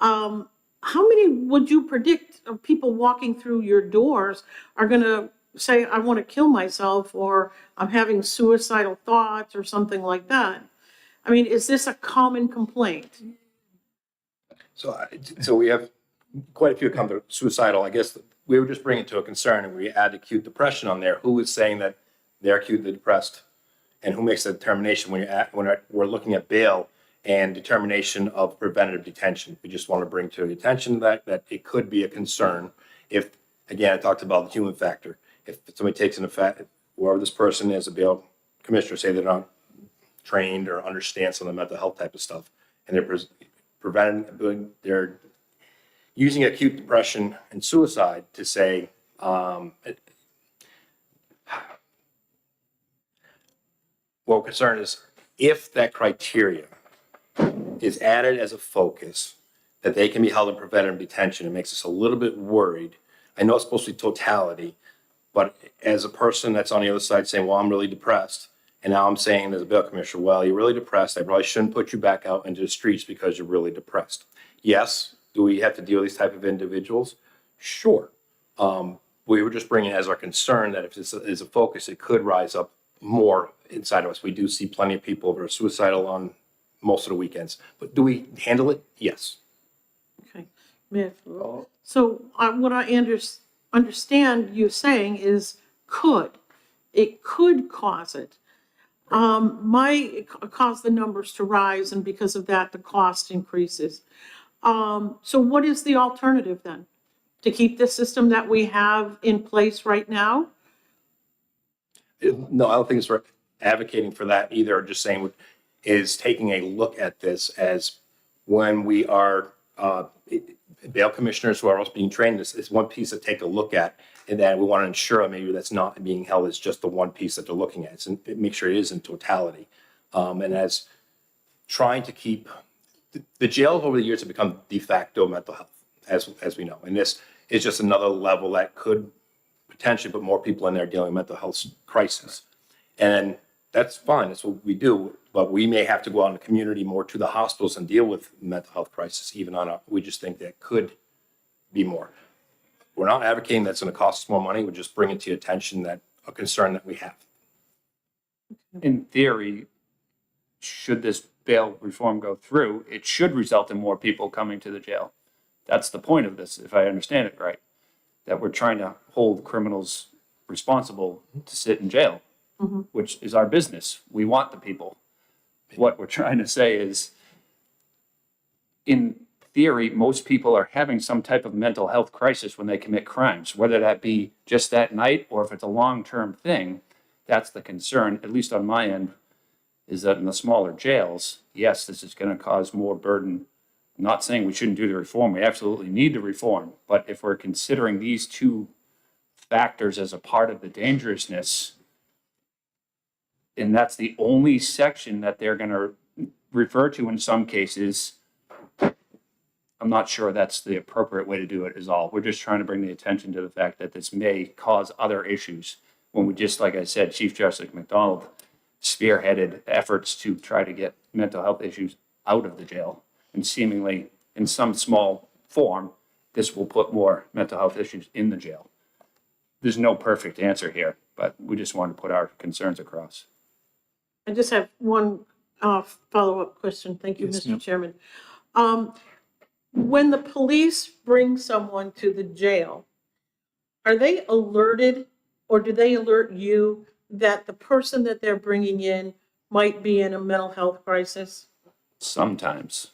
How many would you predict of people walking through your doors are going to say, I want to kill myself, or I'm having suicidal thoughts or something like that? I mean, is this a common complaint? So we have quite a few come to suicidal. I guess we were just bringing it to a concern, and we add acute depression on there. Who is saying that they're acutely depressed, and who makes the determination when we're looking at bail and determination of preventative detention? We just want to bring to the attention that it could be a concern if, again, I talked about the human factor. If somebody takes an effect, whoever this person is, a bail commissioner, say they're not trained or understand some of the mental health type of stuff, and they're using acute depression and suicide to say, well, concern is if that criteria is added as a focus, that they can be held in preventative detention, it makes us a little bit worried. I know it's supposed to be totality, but as a person that's on the other side saying, well, I'm really depressed, and now I'm saying as a bail commissioner, well, you're really depressed, I probably shouldn't put you back out into the streets because you're really depressed. Yes, do we have to deal with these type of individuals? Sure. We were just bringing it as our concern that if this is a focus, it could rise up more inside of us. We do see plenty of people that are suicidal on most of the weekends, but do we handle it? Yes. Okay. So what I understand you saying is it could cause it. Might cause the numbers to rise, and because of that, the cost increases. So what is the alternative then? To keep the system that we have in place right now? No, I don't think it's for advocating for that either. Just saying is taking a look at this as when we are bail commissioners who are also being trained, this is one piece to take a look at. And then we want to ensure that maybe that's not being held as just the one piece that they're looking at. So make sure it is in totality. And as trying to keep, the jails over the years have become de facto mental health, as we know. And this is just another level that could potentially put more people in there dealing with mental health crisis. And that's fine, that's what we do, but we may have to go out in the community more to the hospitals and deal with mental health crisis, even on a, we just think that could be more. We're not advocating that's gonna cost us more money, we're just bringing to your attention that, a concern that we have. In theory, should this bail reform go through, it should result in more people coming to the jail. That's the point of this, if I understand it right, that we're trying to hold criminals responsible to sit in jail, which is our business. We want the people. What we're trying to say is, in theory, most people are having some type of mental health crisis when they commit crimes, whether that be just that night or if it's a long-term thing. That's the concern, at least on my end, is that in the smaller jails, yes, this is going to cause more burden. I'm not saying we shouldn't do the reform. We absolutely need the reform. But if we're considering these two factors as a part of the dangerousness, and that's the only section that they're going to refer to in some cases, I'm not sure that's the appropriate way to do it is all. We're just trying to bring the attention to the fact that this may cause other issues when we just, like I said, Chief Justice McDonald spearheaded efforts to try to get mental health issues out of the jail. And seemingly, in some small form, this will put more mental health issues in the jail. There's no perfect answer here, but we just want to put our concerns across. I just have one follow-up question. Thank you, Yes, Mr. ma'am. Chairman. When the police bring someone to the jail, are they alerted or do they alert you that the person that they're bringing in might be in a mental health crisis? Sometimes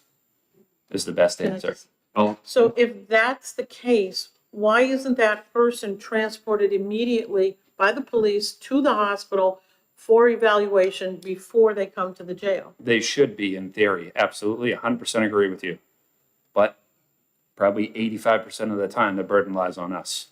is the best Can I answer. just- Oh, So if that's the case, why isn't that person transported immediately by the police to the hospital for evaluation before they come to the jail? They should be in theory, absolutely, 100% agree with you. But probably 85% of the time, the burden lies on us.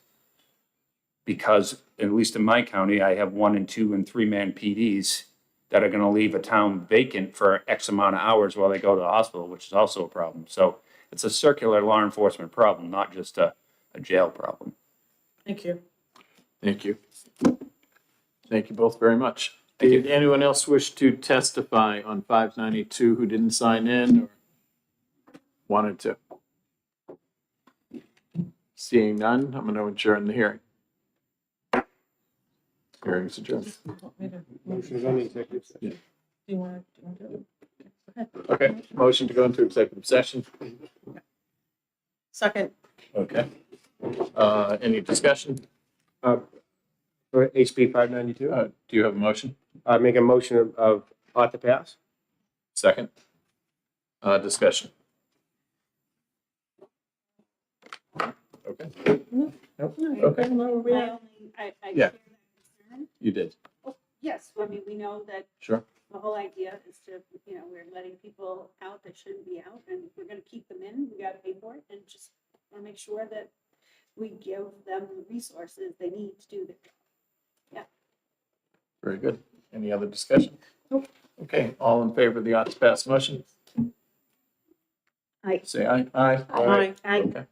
Because, at least in my county, I have 1 and 2 and 3-man PDs that are gonna leave a town vacant for X amount of hours while they go to the hospital, which is also a problem. So it's a circular law enforcement problem, not just a jail problem. Thank you. thank you. Thank you both very much. Did anyone else wish to testify on 592 who didn't sign in or wanted to? Seeing none, I'm going to adjourn the hearing. Hearing's adjourned. Motion's on the executive session. Do you want to do it? Okay, motion to go into executive session. Second. Okay. Any discussion? For HB 592, Do you have a motion? make a motion of ought to pass. Second? Discussion? Okay, Okay. I Yeah. share that concern. you did. Yes, I mean, we know that Sure. the whole idea is to, we're letting people out that shouldn't be out, and if we're gonna keep them in, we gotta pay for it, and just wanna make sure that we give them the resources they need to do their job. Very good. Any other discussion? Nope. Okay, all in favor of the ought to pass motion? Aye. Say aye. Aye. Aye. Okay.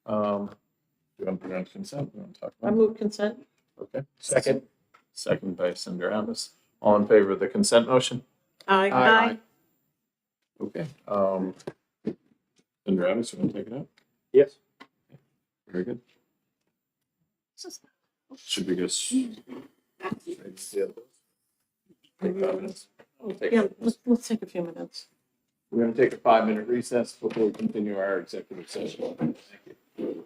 Do you want to put it on consent? You want to talk I about it? move consent. Okay. Second. Second by Senator Abbas. All in favor of the consent motion? Aye. Okay. Senator Abbas, you want to take it out? Yes. Very good. Should we just? Take 5 minutes? We'll take- Yeah, let's take a few minutes. We're going to take a 5-minute recess before we continue our executive session. Thank you.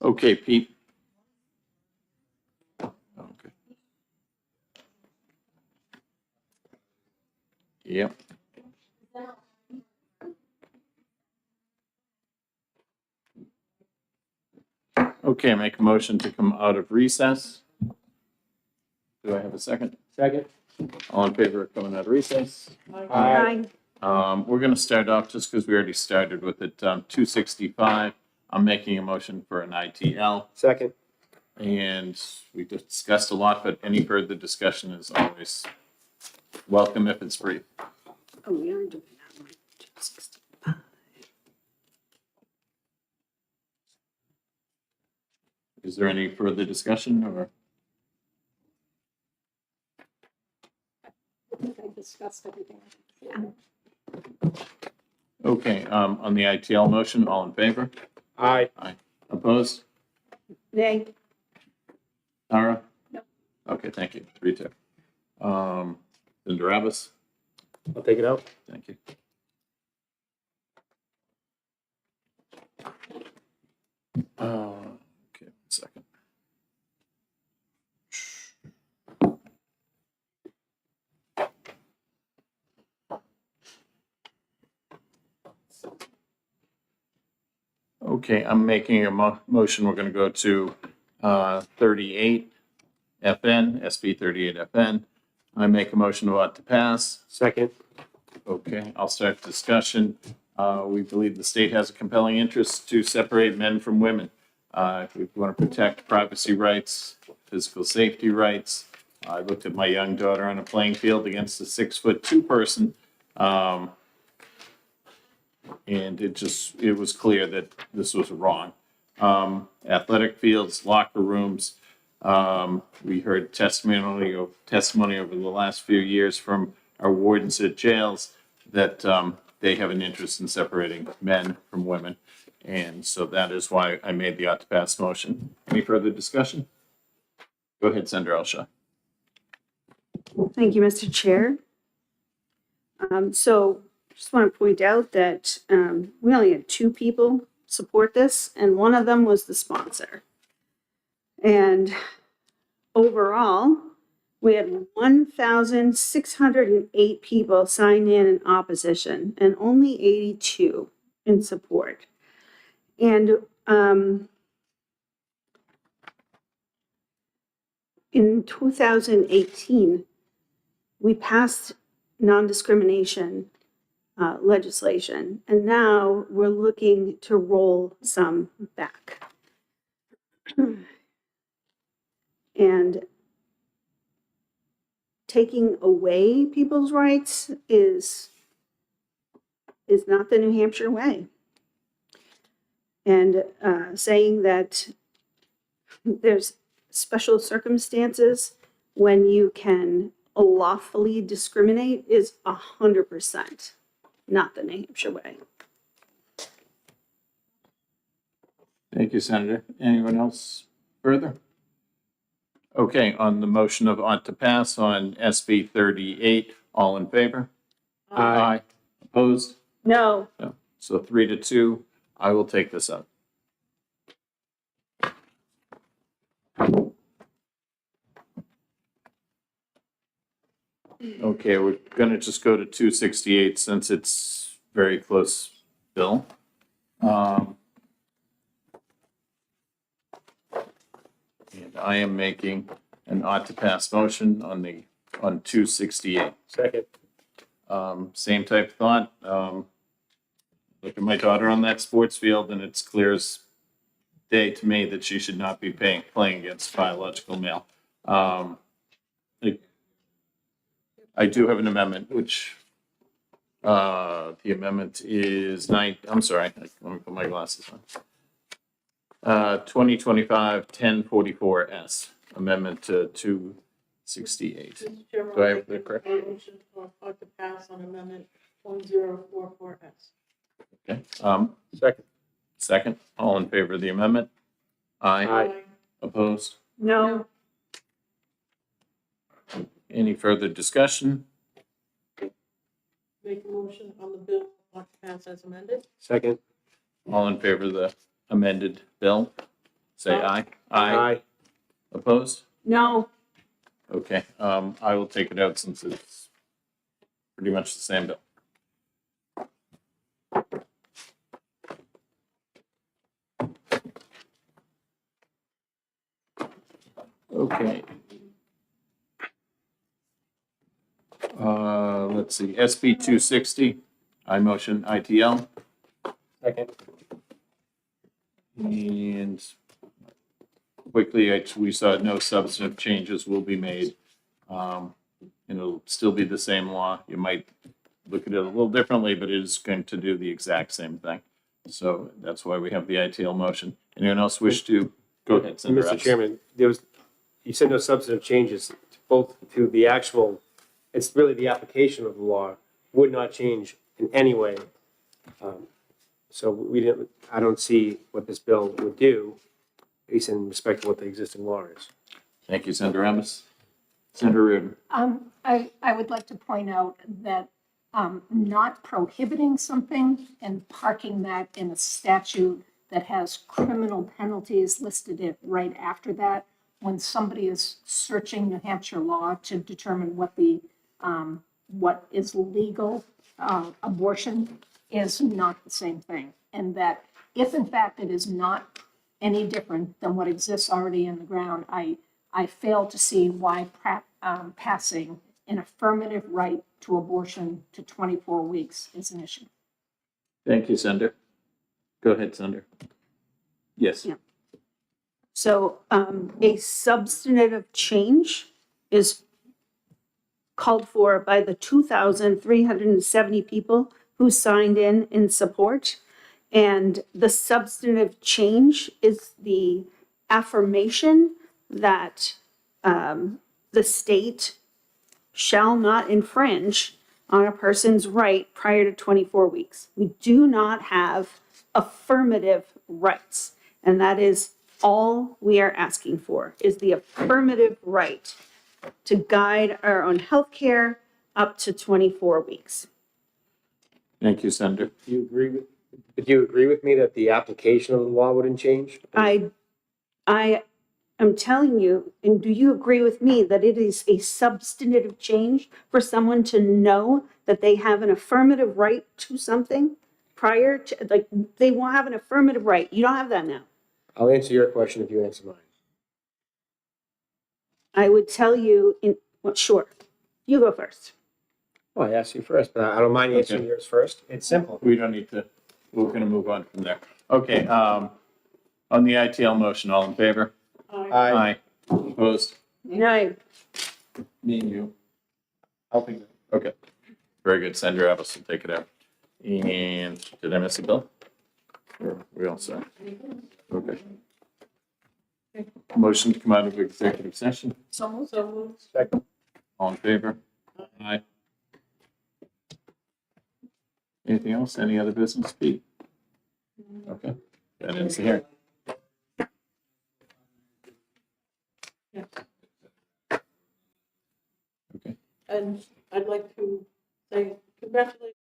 Okay, Pete. Okay. Yep. Okay, make a motion to come out of recess. Do I have a second? Second. All in favor of coming out of recess? Aye. We're gonna start off, just because we already started with it, 265. I'm making a motion for an ITL, Second. and we discussed a lot, but any further discussion is always welcome if it's brief. Oh, we are doing that one. 265. Is there any further discussion, or? I think I discussed everything. Yeah. Okay, on the ITL motion, all in favor? Aye. Opposed? Nay. Tara? No. Okay, thank you. 3-2. Linda Ravis? I'll take it out. Thank you. Okay, 1 second. Okay, I'm making a motion. We're going to go to 38 FN, SB 38 FN. I make a motion to pass. Second. Okay, I'll start discussion. We believe the state has a compelling interest to separate men from women. We want to protect privacy rights, physical safety rights. I looked at my young daughter on a playing field against a 6'2" person. And it was clear that this was wrong. Athletic fields, locker rooms. We heard testimony over the last few years from our wardens at jails that they have an interest in separating men from women. And so that is why I made the ought to pass motion. Any further discussion? Go ahead, Senator Elshaw. Thank you, Mr. Chair. So just want to point out that we only had 2 people support this, and one of them was the sponsor. And overall, we had 1,608 people sign in opposition and only 82 in support. And in 2018, we passed non-discrimination legislation, and now we're looking to roll some back. And taking away people's rights is not the New Hampshire way. And saying that there's special circumstances when you can lawfully discriminate is 100% not the New Hampshire way. Thank you, Senator. Anyone else further? Okay, on the motion of ought to pass on SB 38, all in favor? Aye. Opposed? No. No. So 3-2, I will take this up. Okay, we're gonna just go to 268 since it's very close bill. And I am making an ought to pass motion on 268. Second. Same type of thought. Look at my daughter on that sports field, and it's clear as day to me that she should not be playing against biological male. I do have an amendment, which the amendment is I'm sorry, let me put my glasses on. 2025-1044S, amendment to 268. Mr. Chairman, Do I I'll have the make correct? a motion to pass on amendment 1044S. Okay, Second. second, all in favor of the amendment? Aye. Aye. Opposed? No. Any further discussion? Make a motion on the bill to pass as amended. Second. All in favor of the amended bill, say aye. Aye. Opposed? No, Okay, I will take it out since it's pretty much the same bill. Okay. Let's see, SB 260, I motion ITL. Second. And quickly, we saw no substantive changes will be made. And it'll still be the same law. You might look at it a little differently, but it is going to do the exact same thing. So that's why we have the ITL motion. Anyone else wish to? Go ahead, Senator Mr. Epps. Chairman, you said no substantive changes, both to the actual, it's really the application of the law would not change in any way. So I don't see what this bill would do, at least in respect to what the existing law is. Thank you, Senator Amos. Senator Reardon. I would like to point out that not prohibiting something and parking that in a statute that has criminal penalties listed it right after that, when somebody is searching New Hampshire law to determine what is legal abortion is not the same thing. And that if in fact it is not any different than what exists already in the ground, I fail to see why passing an affirmative right to abortion to 24 weeks is an issue. Thank you, Senator. Go ahead, Senator. Yes. Yeah. So a substantive change is called for by the 2,370 people who signed in support. And the substantive change is the affirmation that the state shall not infringe on a person's right prior to 24 weeks. We do not have affirmative rights. And that is all we are asking for, is the affirmative right to guide our own healthcare up to 24 weeks. Thank you, Senator. Do you agree with me that the application of the law wouldn't change? I am telling you, and do you agree with me that it is a substantive change for someone to know that they have an affirmative right to something prior to, like, they will have an affirmative right. You don't have that now. I'll answer your question if you answer mine. I would tell you well, sure, you go first. Well, I asked you first, but I don't mind answering Okay. yours first. It's simple. We don't need to, we're gonna move on from there. Okay, on the ITL motion, all in favor? Aye. Opposed? No, Me and you. I'll take it. Okay, very good. Senator Abbas will take it out. And did I miss a bill? Or we all set? Okay. Motion to come out of executive session, So moved. Second. all in favor? Aye. Anything else? Any other business, Pete? Okay, that ends the hearing. Okay. And I'd like to say congratulations